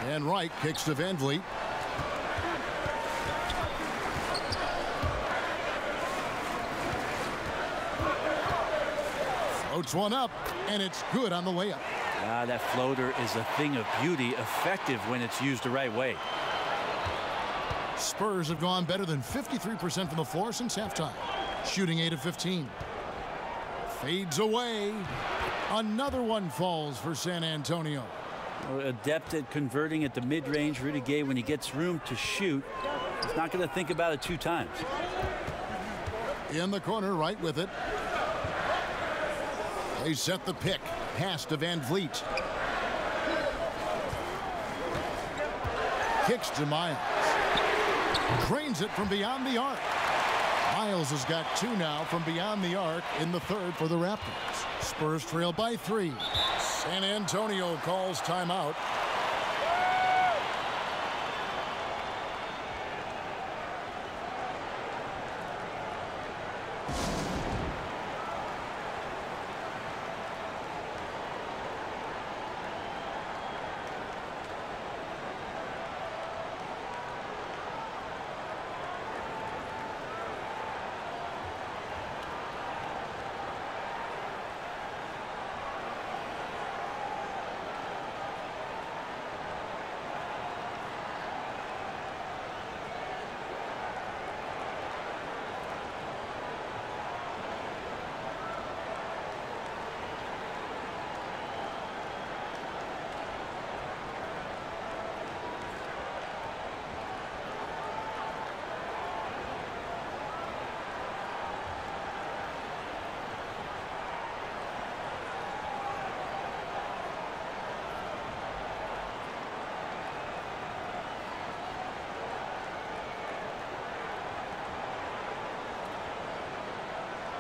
And Wright kicks to Van Vliet. Floats one up, and it's good on the layup. That floater is a thing of beauty, effective when it's used the right way. Spurs have gone better than 53% from the floor since halftime. Shooting 8 of 15. Fades away. Another one falls for San Antonio. Adept at converting at the mid-range. Rudy Gay, when he gets room to shoot, he's not going to think about it 2 times. In the corner, Right with it. They set the pick. Pass to Van Vliet. Kicks to Miles. Drains it from beyond the arc. Miles has got 2 now from beyond the arc in the 3rd for the Raptors. Spurs trail by 3. San Antonio calls timeout.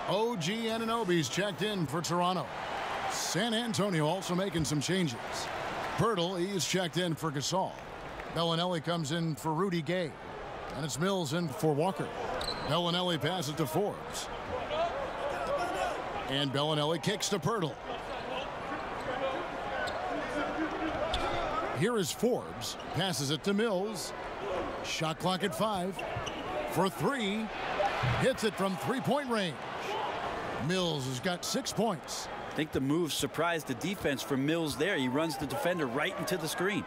OG Anunoby's checked in for Toronto. San Antonio also making some changes. Pirtle, he's checked in for Gasol. Bellinelli comes in for Rudy Gay. And it's Mills in for Walker. Bellinelli passes to Forbes. And Bellinelli kicks to Pirtle. Here is Forbes. Passes it to Mills. Shot clock at 5. For 3. Hits it from 3-point range. Mills has got 6 points. I think the move surprised the defense from Mills there. He runs the defender right into the screen.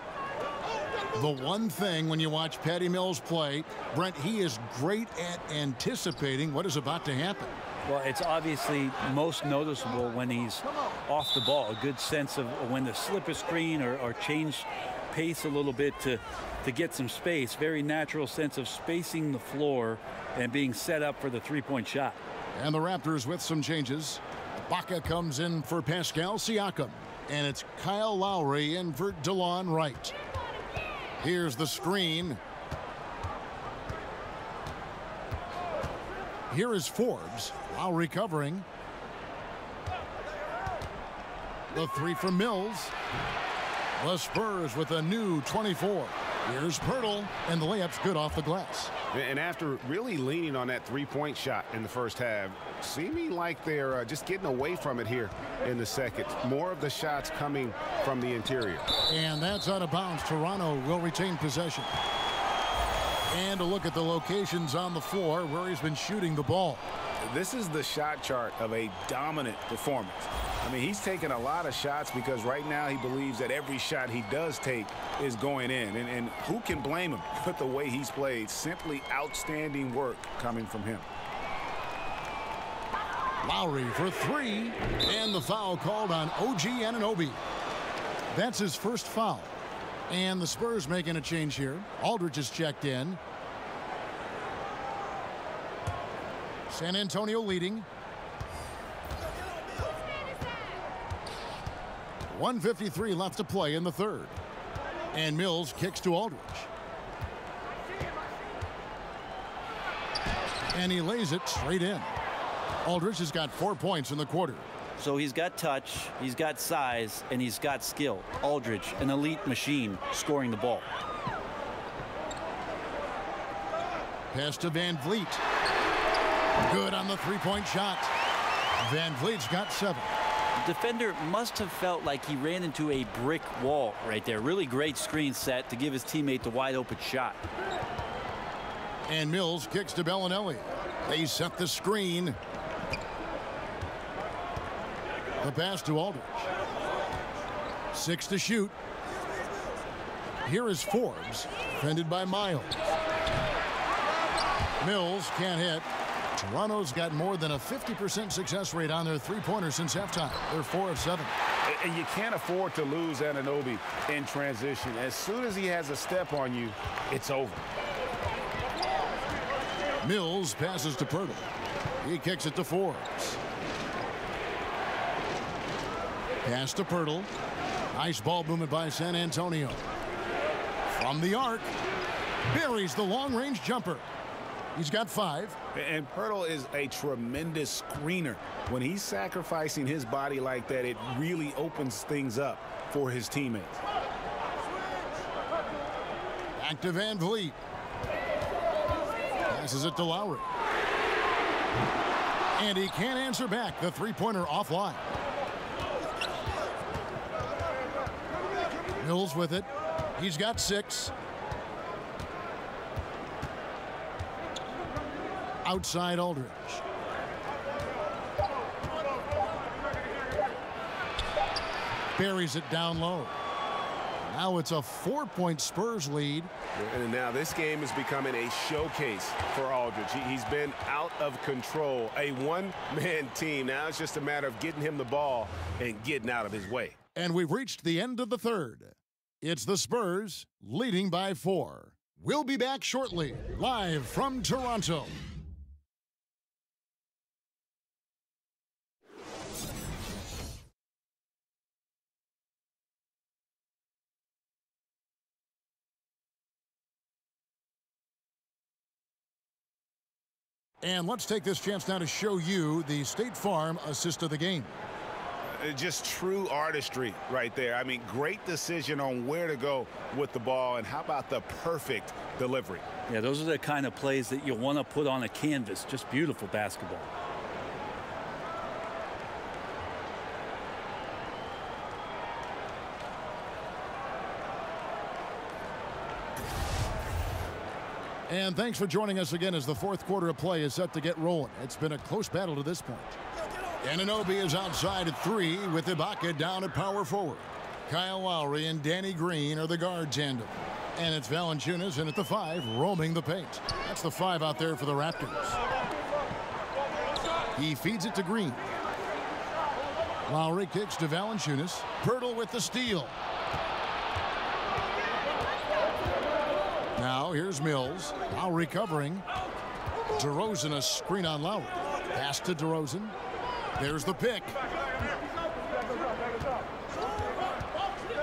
The one thing when you watch Patty Mills play, Brent, he is great at anticipating what is about to happen. Well, it's obviously most noticeable when he's off the ball. A good sense of when to slip a screen or change pace a little bit to get some space. Very natural sense of spacing the floor and being set up for the three-point shot. And the Raptors with some changes. Ibaka comes in for Pascal Siakam. And it's Kyle Lowry in for DeLon Wright. Here's the screen. Here is Forbes. Lowry covering. The three from Mills. The Spurs with a new 24. Here's Pirtle, and the layup's good off the glass. And after really leaning on that three-point shot in the first half, seeming like they're just getting away from it here in the second. More of the shots coming from the interior. And that's out of bounds. Toronto will retain possession. And a look at the locations on the floor where he's been shooting the ball. This is the shot chart of a dominant performance. I mean, he's taking a lot of shots because right now he believes that every shot he does take is going in. And who can blame him with the way he's played? Simply outstanding work coming from him. Lowry for three, and the foul called on OG Anunoby. That's his first foul. And the Spurs making a change here. Aldridge is checked in. San Antonio leading. 1:53 left to play in the third. And Mills kicks to Aldridge. And he lays it straight in. Aldridge has got 4 points in the quarter. So he's got touch, he's got size, and he's got skill. Aldridge, an elite machine, scoring the ball. Pass to Van Vliet. Good on the three-point shot. Van Vliet's got 7. The defender must have felt like he ran into a brick wall right there. Really great screen set to give his teammate the wide-open shot. And Mills kicks to Bellinelli. They set the screen. The pass to Aldridge. 6 to shoot. Here is Forbes, defended by Miles. Mills can't hit. Toronto's got more than a 50% success rate on their three-pointers since halftime. They're 4 of 7. And you can't afford to lose Anunoby in transition. As soon as he has a step on you, it's over. Mills passes to Pirtle. He kicks it to Forbes. Pass to Pirtle. Nice ball movement by San Antonio. From the arc. Buries the long-range jumper. He's got 5. And Pirtle is a tremendous screener. When he's sacrificing his body like that, it really opens things up for his teammates. Back to Van Vliet. Passes it to Lowry. And he can't answer back. The three-pointer offline. Mills with it. He's got 6. Outside Aldridge. Buries it down low. Now it's a 4-point Spurs lead. And now this game is becoming a showcase for Aldridge. He's been out of control. A one-man team. Now it's just a matter of getting him the ball and getting out of his way. And we've reached the end of the third. It's the Spurs leading by 4. We'll be back shortly, live from Toronto. And let's take this chance now to show you the State Farm assist of the game. Just true artistry right there. I mean, great decision on where to go with the ball, and how about the perfect delivery? Yeah, those are the kind of plays that you want to put on a canvas. Just beautiful basketball. And thanks for joining us again as the fourth quarter of play is set to get rolling. It's been a close battle to this point. Anunoby is outside at 3 with Ibaka down at power forward. Kyle Lowry and Danny Green are the guard tandem. And it's Valanciunas in at the 5 roaming the paint. That's the 5 out there for the Raptors. He feeds it to Green. Lowry kicks to Valanciunas. Pirtle with the steal. Now here's Mills. Lowry covering. DeRozan a screen on Lowry. Pass to DeRozan. There's the pick.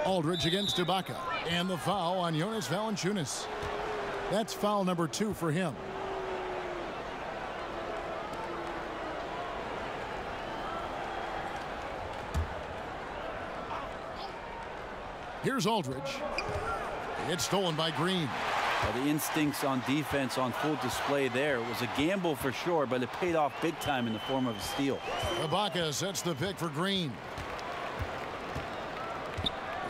Aldridge against Ibaka. And the foul on Jonas Valanciunas. That's foul number 2 for him. Here's Aldridge. It's stolen by Green. Well, the instincts on defense on full display there. It was a gamble for sure, but it paid off big time in the form of a steal. Ibaka sets the pick for Green.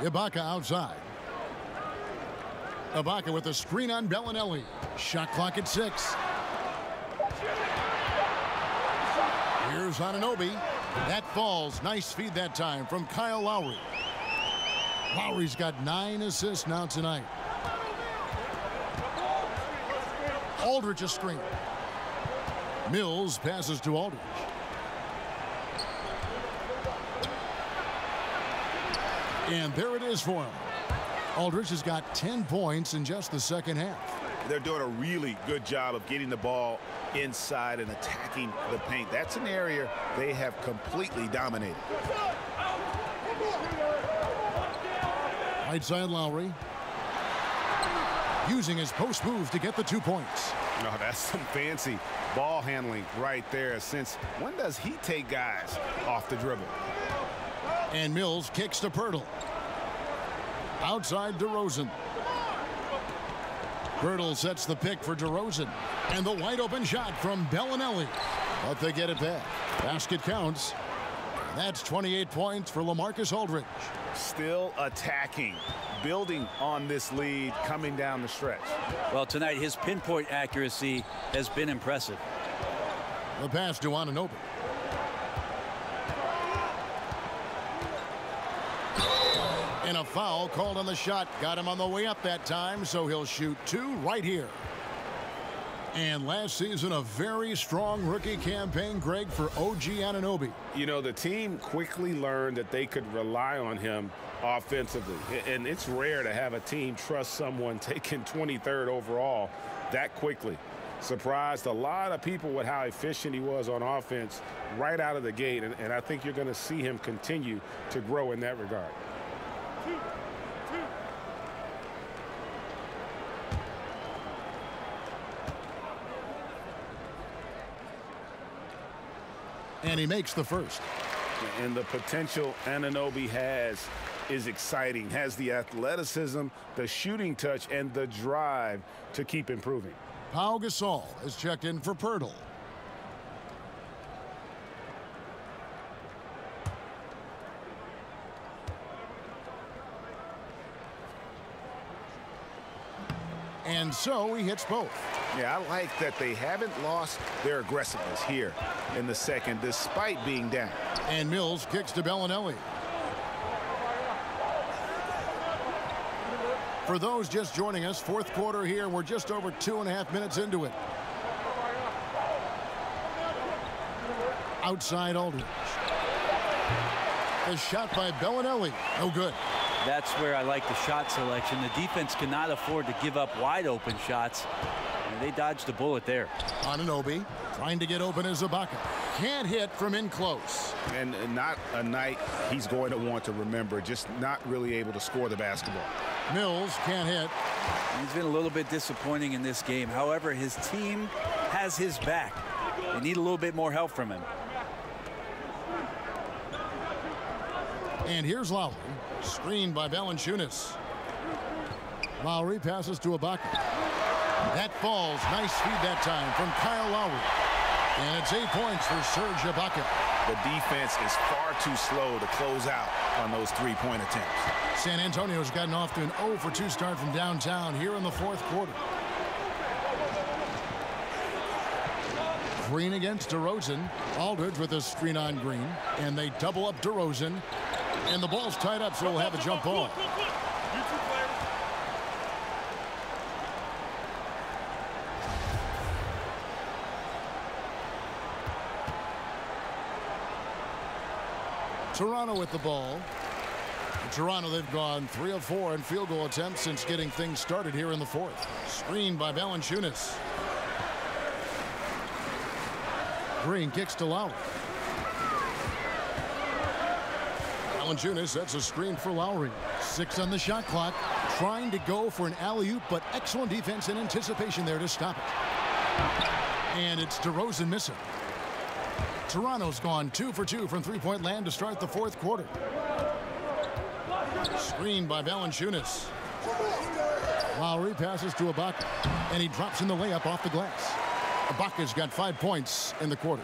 Ibaka outside. Ibaka with a screen on Bellinelli. Shot clock at 6. Here's Anunoby. That falls. Nice feed that time from Kyle Lowry. Lowry's got 9 assists now tonight. Aldridge a screen. Mills passes to Aldridge. And there it is for him. Aldridge has got 10 points in just the second half. They're doing a really good job of getting the ball inside and attacking the paint. That's an area they have completely dominated. Right side Lowry. Using his post move to get the 2 points. No, that's some fancy ball handling right there. Since when does he take guys off the dribble? And Mills kicks to Pirtle. Outside DeRozan. Pirtle sets the pick for DeRozan. And the wide open shot from Bellinelli. But they get it back. Basket counts. That's 28 points for LaMarcus Aldridge. Still attacking, building on this lead coming down the stretch. Well, tonight his pinpoint accuracy has been impressive. The pass to Anunoby. And a foul called on the shot. Got him on the way up that time, so he'll shoot 2 right here. And last season, a very strong rookie campaign, Greg, for OG Anunoby. You know, the team quickly learned that they could rely on him offensively. And it's rare to have a team trust someone taken 23rd overall that quickly. Surprised a lot of people with how efficient he was on offense right out of the gate. And I think you're going to see him continue to grow in that regard. And he makes the first. And the potential Anunoby has is exciting. Has the athleticism, the shooting touch, and the drive to keep improving. Pau Gasol is checked in for Pirtle. And so he hits both. Yeah, I like that they haven't lost their aggressiveness here in the second, despite being down. And Mills kicks to Bellinelli. For those just joining us, fourth quarter here. We're just over 2.5 minutes into it. Outside Aldridge. The shot by Bellinelli. No good. That's where I like the shot selection. The defense cannot afford to give up wide open shots. And they dodged the bullet there. Anunoby trying to get open as Ibaka. Can't hit from in close. And not a night he's going to want to remember. Just not really able to score the basketball. Mills can't hit. He's been a little bit disappointing in this game. However, his team has his back. They need a little bit more help from him. And here's Lowry. Screened by Valanciunas. Lowry passes to Ibaka. That falls. Nice feed that time from Kyle Lowry. And it's 8 points for Serge Ibaka. The defense is far too slow to close out on those three-point attempts. San Antonio's gotten off to an 0 for 2 start from downtown here in the fourth quarter. Green against DeRozan. Aldridge with a screen on Green. And they double up DeRozan. And the ball's tied up, so we'll have a jump ball. Toronto with the ball. Toronto, they've gone 3 of 4 in field goal attempts since getting things started here in the fourth. Screen by Valanciunas. Green kicks to Lowry. Valanciunas sets a screen for Lowry. 6 on the shot clock. Trying to go for an alley-oop, but excellent defense and anticipation there to stop it. And it's DeRozan missing. Toronto's gone 2 for 2 from three-point land to start the fourth quarter. Screen by Valanciunas. Lowry passes to Ibaka, and he drops in the layup off the glass. Ibaka's got 5 points in the quarter.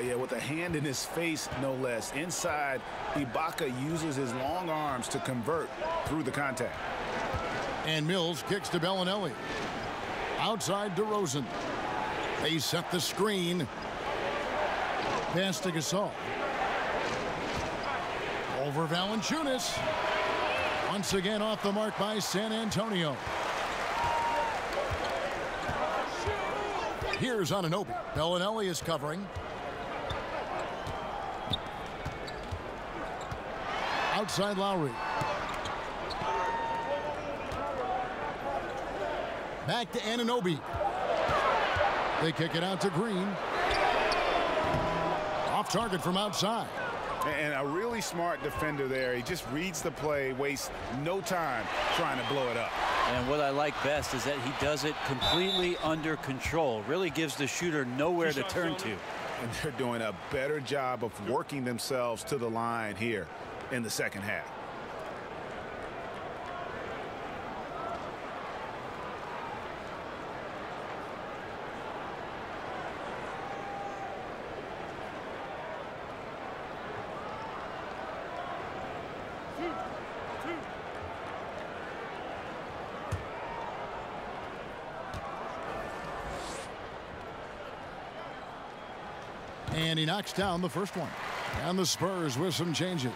Yeah, with a hand in his face, no less. Inside, Ibaka uses his long arms to convert through the contact. And Mills kicks to Bellinelli. Outside DeRozan. They set the screen. Pass to Gasol. Over Valanciunas. Once again off the mark by San Antonio. Here's Anunoby. Bellinelli is covering. Outside Lowry. Back to Anunoby. They kick it out to Green. Off target from outside. And a really smart defender there. He just reads the play, wastes no time trying to blow it up. And what I like best is that he does it completely under control. Really gives the shooter nowhere to turn to. And they're doing a better job of working themselves to the line here in the second half. And he knocks down the first one. And the Spurs with some changes.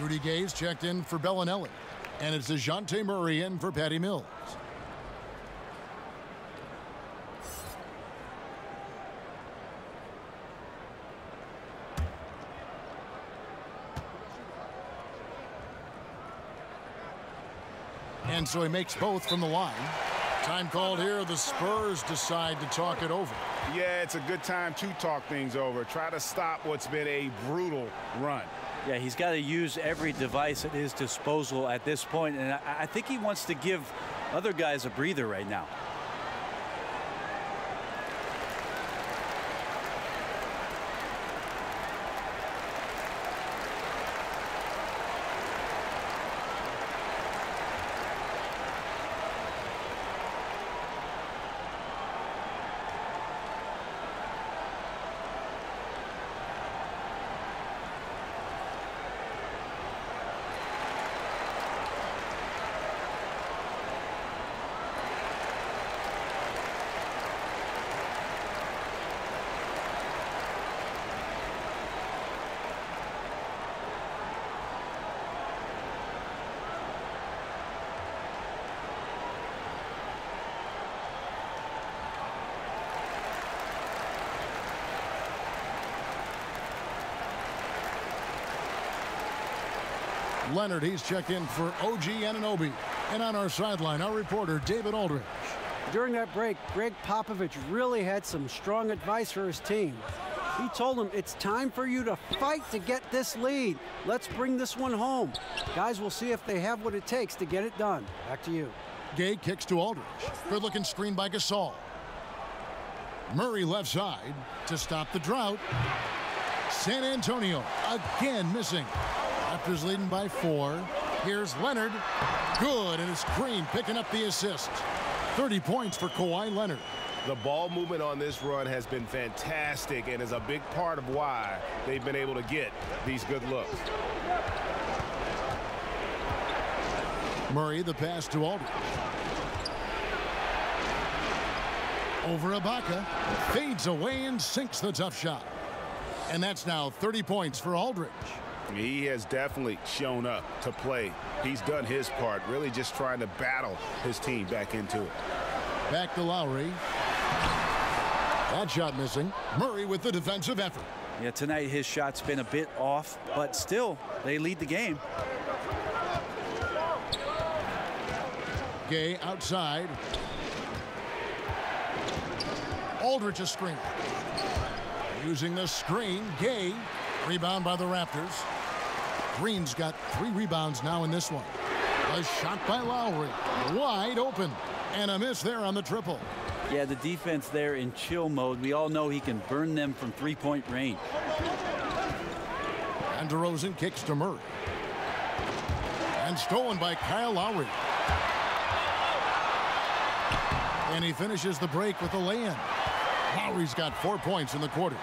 Rudy Gay's checked in for Bellinelli. And it's DeJounte Murray in for Patty Mills. And so he makes both from the line. Time called here. The Spurs decide to talk it over. Yeah, it's a good time to talk things over. Try to stop what's been a brutal run. Yeah, he's got to use every device at his disposal at this point, and I think he wants to give other guys a breather right now. Leonard, he's checked in for OG Anunoby. And on our sideline, our reporter, David Aldridge. During that break, Greg Popovich really had some strong advice for his team. He told them, it's time for you to fight to get this lead. Let's bring this one home. Guys, we'll see if they have what it takes to get it done. Back to you. Gay kicks to Aldridge. Good-looking screen by Gasol. Murray left side to stop the drought. San Antonio again missing. Raptors leading by 4. Here's Leonard. Good, and it's Green picking up the assist. 30 points for Kawhi Leonard. The ball movement on this run has been fantastic and is a big part of why they've been able to get these good looks. Murray, the pass to Aldridge. Over Ibaka. Fades away and sinks the tough shot. And that's now 30 points for Aldridge. He has definitely shown up to play. He's done his part, really just trying to battle his team back into it. Back to Lowry. That shot missing. Murray with the defensive effort. Yeah, tonight his shot's been a bit off, but still, they lead the game. Gay outside. Aldridge a screen. Using the screen, Gay. Rebound by the Raptors. Green's got 3 rebounds now in this one. A shot by Lowry. Wide open. And a miss there on the triple. Yeah, the defense there in chill mode. We all know he can burn them from 3-point range. And DeRozan kicks to Murray. And stolen by Kyle Lowry. And he finishes the break with a lay-in. Lowry's got 4 points in the quarter.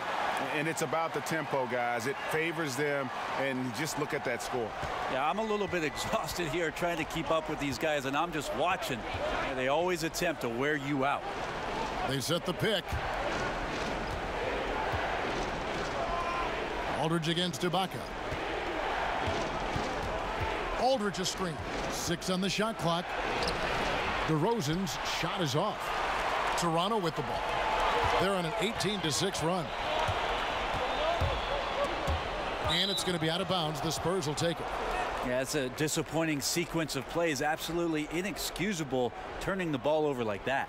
And it's about the tempo, guys. It favors them, and just look at that score. Yeah, I'm a little bit exhausted here trying to keep up with these guys, and I'm just watching. And they always attempt to wear you out. They set the pick. Aldridge against Ibaka. Aldridge a screen. 6 on the shot clock. DeRozan's shot is off. Toronto with the ball. They're on an 18-6 run. And it's going to be out of bounds. The Spurs will take it. Yeah, it's a disappointing sequence of plays. Absolutely inexcusable turning the ball over like that.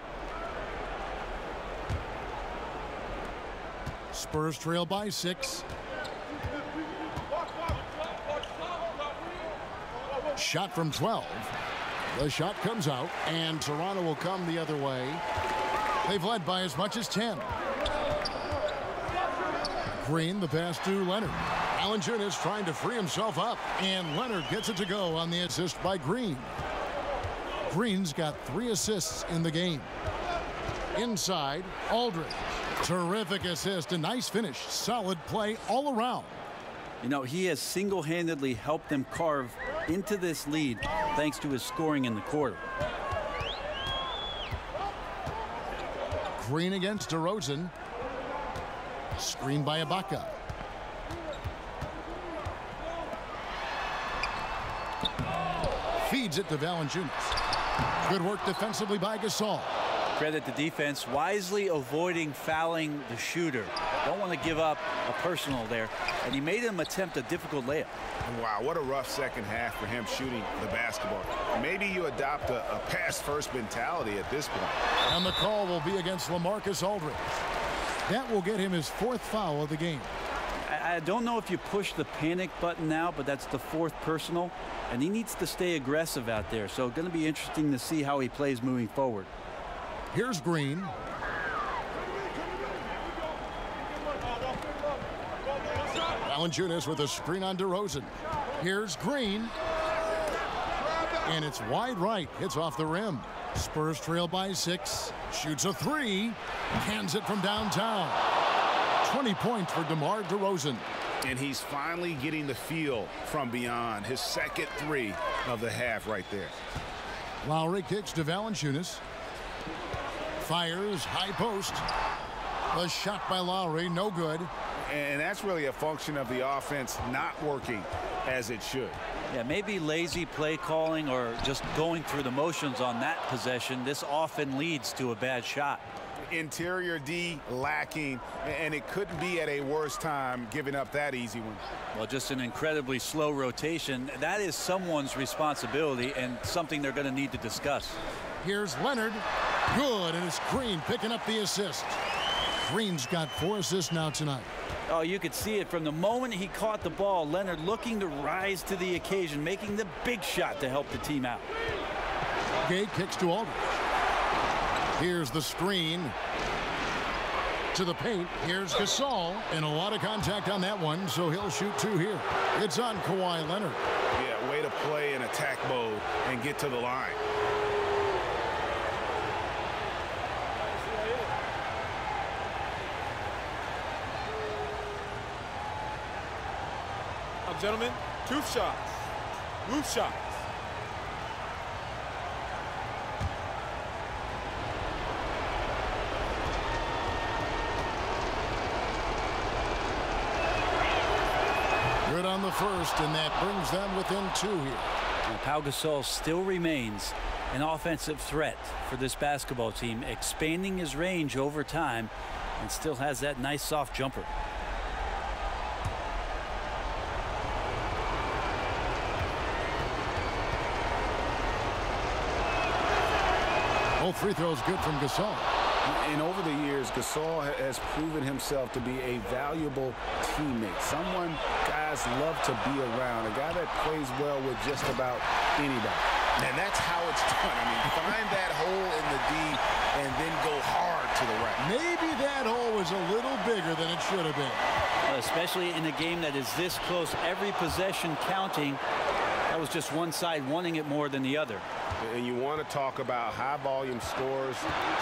Spurs trail by 6. Shot from 12. The shot comes out, and Toronto will come the other way. They've led by as much as 10. Green, the pass to Leonard. Valanciunas trying to free himself up, and Leonard gets it to go on the assist by Green. Green's got 3 assists in the game. Inside, Aldridge. Terrific assist, a nice finish. Solid play all around. You know, he has single-handedly helped them carve into this lead thanks to his scoring in the quarter. Green against DeRozan. Screen by Ibaka. Feeds it to Valanciunas. Good work defensively by Gasol. Credit the defense, wisely avoiding fouling the shooter. Don't want to give up a personal there. And he made him attempt a difficult layup. Wow, what a rough second half for him shooting the basketball. Maybe you adopt a pass-first mentality at this point. And the call will be against LaMarcus Aldridge. That will get him his 4th foul of the game. I don't know if you push the panic button now, but that's the 4th personal. And he needs to stay aggressive out there. So going to be interesting to see how he plays moving forward. Here's Green. Valanciunas with a screen on DeRozan. Here's Green. And it's wide right. Hits off the rim. Spurs trail by 6. Shoots a 3. Hands it from downtown. 20 points for DeMar DeRozan. And he's finally getting the feel from beyond. His second 3 of the half right there. Lowry kicks to Valanciunas. Fires high post. The shot by Lowry, no good. And that's really a function of the offense not working as it should. Yeah, maybe lazy play calling or just going through the motions on that possession. This often leads to a bad shot. Interior D lacking, and it couldn't be at a worse time giving up that easy one. Well, just an incredibly slow rotation. That is someone's responsibility and something they're going to need to discuss. Here's Leonard. Good, and it's Green picking up the assist. Green's got 4 assists now tonight. Oh, you could see it from the moment he caught the ball. Leonard looking to rise to the occasion, making the big shot to help the team out. Gay kicks to Aldridge. Here's the screen to the paint. Here's Gasol, and a lot of contact on that one, so he'll shoot 2 here. It's on Kawhi Leonard. Yeah, way to play in attack mode and get to the line. Gentlemen, tooth shots, roof shots. Good on the first, and that brings them within 2 here. And Pau Gasol still remains an offensive threat for this basketball team, expanding his range over time and still has that nice soft jumper. Both free throws good from Gasol. And over the years, Gasol has proven himself to be a valuable teammate. Someone guys love to be around. A guy that plays well with just about anybody. And that's how it's done. I mean, find that hole in the D and then go hard to the right. Maybe that hole was a little bigger than it should have been. Especially in a game that is this close, every possession counting. That was just one side wanting it more than the other. And you want to talk about high volume scores.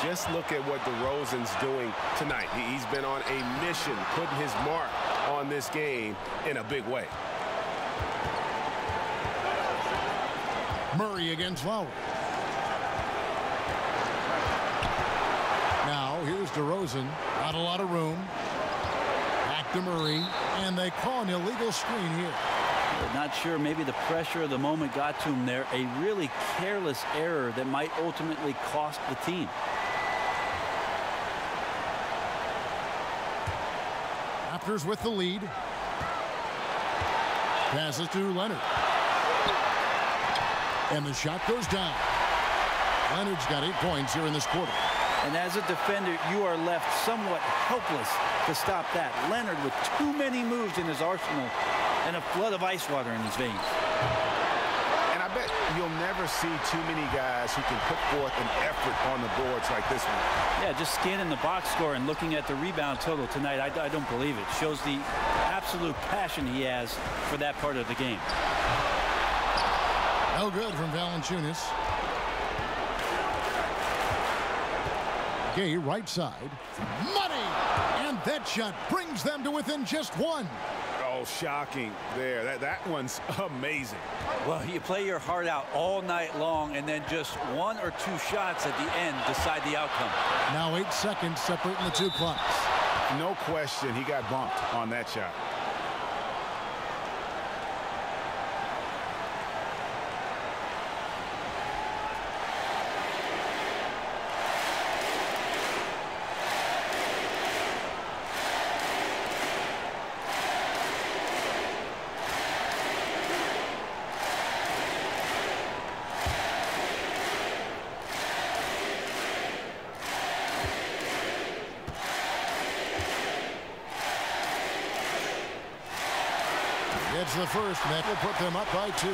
Just look at what DeRozan's doing tonight. He's been on a mission, putting his mark on this game in a big way. Murray against Lowry. Now here's DeRozan. Not a lot of room. Back to Murray. And they call an illegal screen here. Not sure, maybe the pressure of the moment got to him there. A really careless error that might ultimately cost the team. Raptors with the lead. Passes to Leonard. And the shot goes down. Leonard's got 8 points here in this quarter. And as a defender, you are left somewhat helpless to stop that. Leonard with too many moves in his arsenal and a flood of ice water in his veins. And I bet you'll never see too many guys who can put forth an effort on the boards like this one. Yeah, just scanning the box score and looking at the rebound total tonight, I don't believe it. Shows the absolute passion he has for that part of the game. No good from Valanciunas. Gay right side. Money! And that shot brings them to within just one. Oh, shocking there. That one's amazing. Well, you play your heart out all night long, and then just 1 or 2 shots at the end decide the outcome. Now 8 seconds separating the two clocks. No question he got bumped on that shot. It's the first, and that will put them up by 2.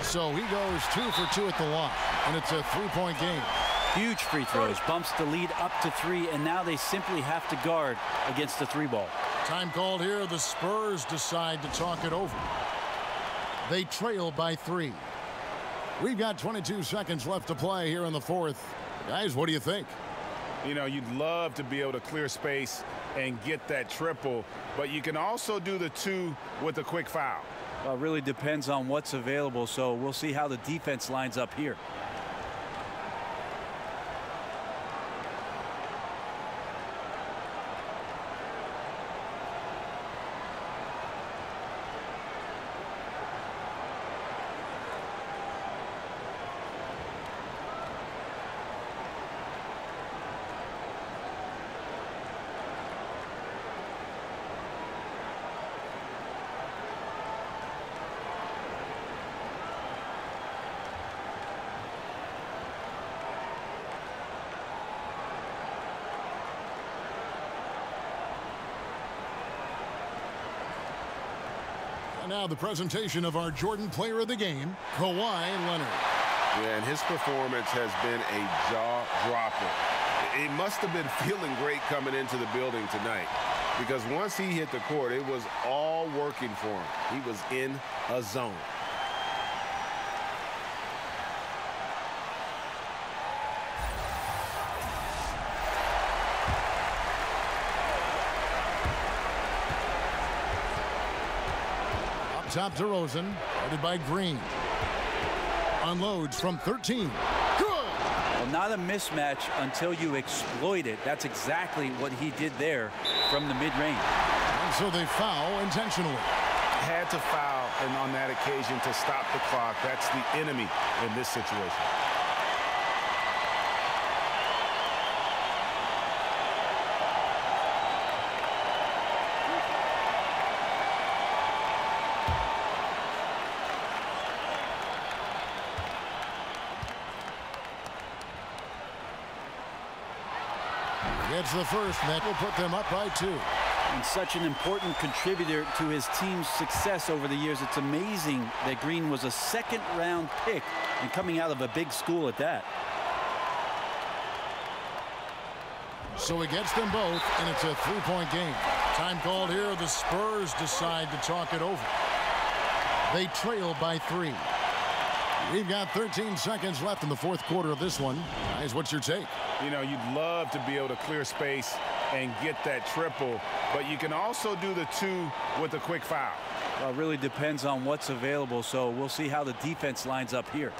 So he goes 2 for 2 at the line, and it's a 3-point game. Huge free throws, bumps the lead up to 3, and now they simply have to guard against the 3-ball. Time called here. The Spurs decide to talk it over. They trail by 3. We've got 22 seconds left to play here in the 4th. Guys, what do you think? You know, you'd love to be able to clear space and get that triple, but you can also do the 2 with a quick foul. Well, it really depends on what's available, so we'll see how the defense lines up here. Now the presentation of our Jordan Player of the Game, Kawhi Leonard. Yeah, and his performance has been a jaw-dropper. He must have been feeling great coming into the building tonight, because once he hit the court, it was all working for him. He was in a zone. Top DeRozan, headed by Green. Unloads from 13. Good! Well, not a mismatch until you exploit it. That's exactly what he did there from the mid-range. And so they foul intentionally. Had to foul, and on that occasion to stop the clock. That's the enemy in this situation. Gets the first, and that will put them up by 2. And such an important contributor to his team's success over the years. It's amazing that Green was a second-round pick and coming out of a big school at that. So he gets them both, and it's a 3-point game. Time called here. The Spurs decide to talk it over. They trail by 3. We've got 13 seconds left in the fourth quarter of this one. Guys, what's your take? You know, you'd love to be able to clear space and get that triple, but you can also do the 2 with a quick foul. Well, it really depends on what's available, so we'll see how the defense lines up here.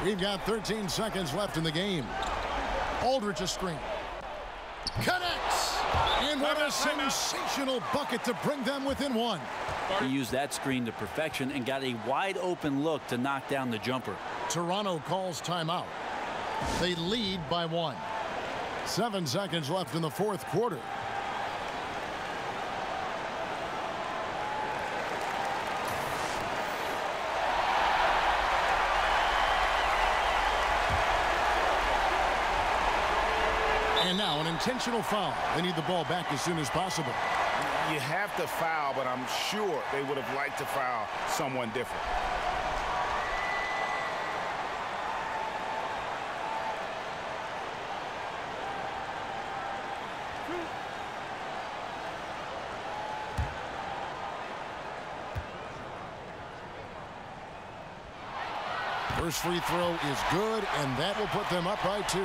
We've got 13 seconds left in the game. Aldridge a screen. Connects. And what a sensational bucket to bring them within 1. He used that screen to perfection and got a wide open look to knock down the jumper. Toronto calls timeout. They lead by 1. 7 seconds left in the fourth quarter. And now an intentional foul. They need the ball back as soon as possible. You have to foul, but I'm sure they would have liked to foul someone different. First free throw is good, and that will put them up by 2.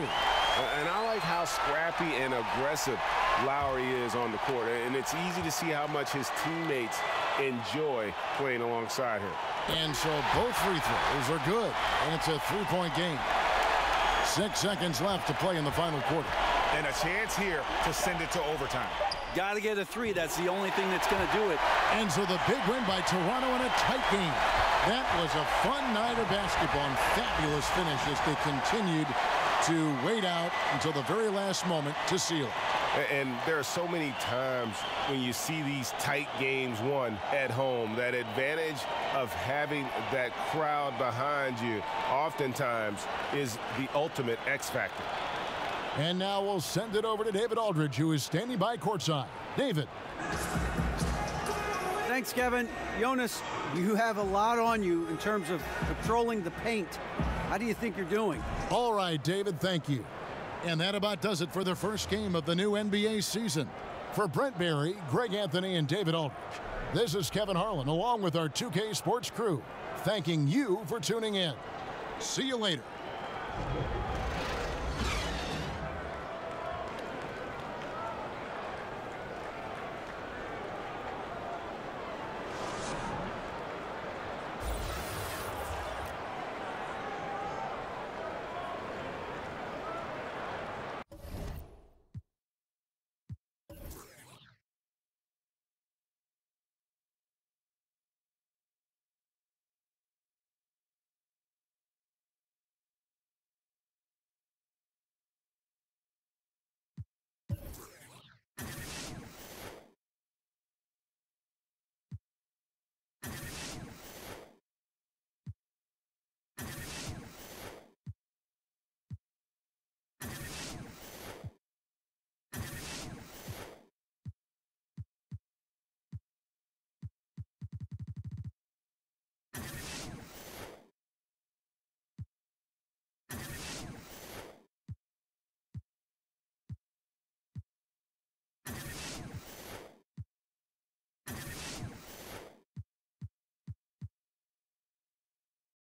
And I like how scrappy and aggressive Lowry is on the court. And it's easy to see how much his teammates enjoy playing alongside him. And so both free throws are good. And it's a 3-point game. 6 seconds left to play in the final quarter. And a chance here to send it to overtime. Got to get a 3. That's the only thing that's going to do it. And so the big win by Toronto in a tight game. That was a fun night of basketball and fabulous finish as they continued to wait out until the very last moment to seal it. And there are so many times when you see these tight games won at home, that advantage of having that crowd behind you oftentimes is the ultimate X factor. And now we'll send it over to David Aldridge, who is standing by courtside. David. Thanks, Kevin. Jonas, you have a lot on you in terms of patrolling the paint. How do you think you're doing? All right, David, thank you. And that about does it for the first game of the new NBA season. For Brent Barry, Greg Anthony, and David Aldridge, this is Kevin Harlan along with our 2K Sports crew, thanking you for tuning in. See you later.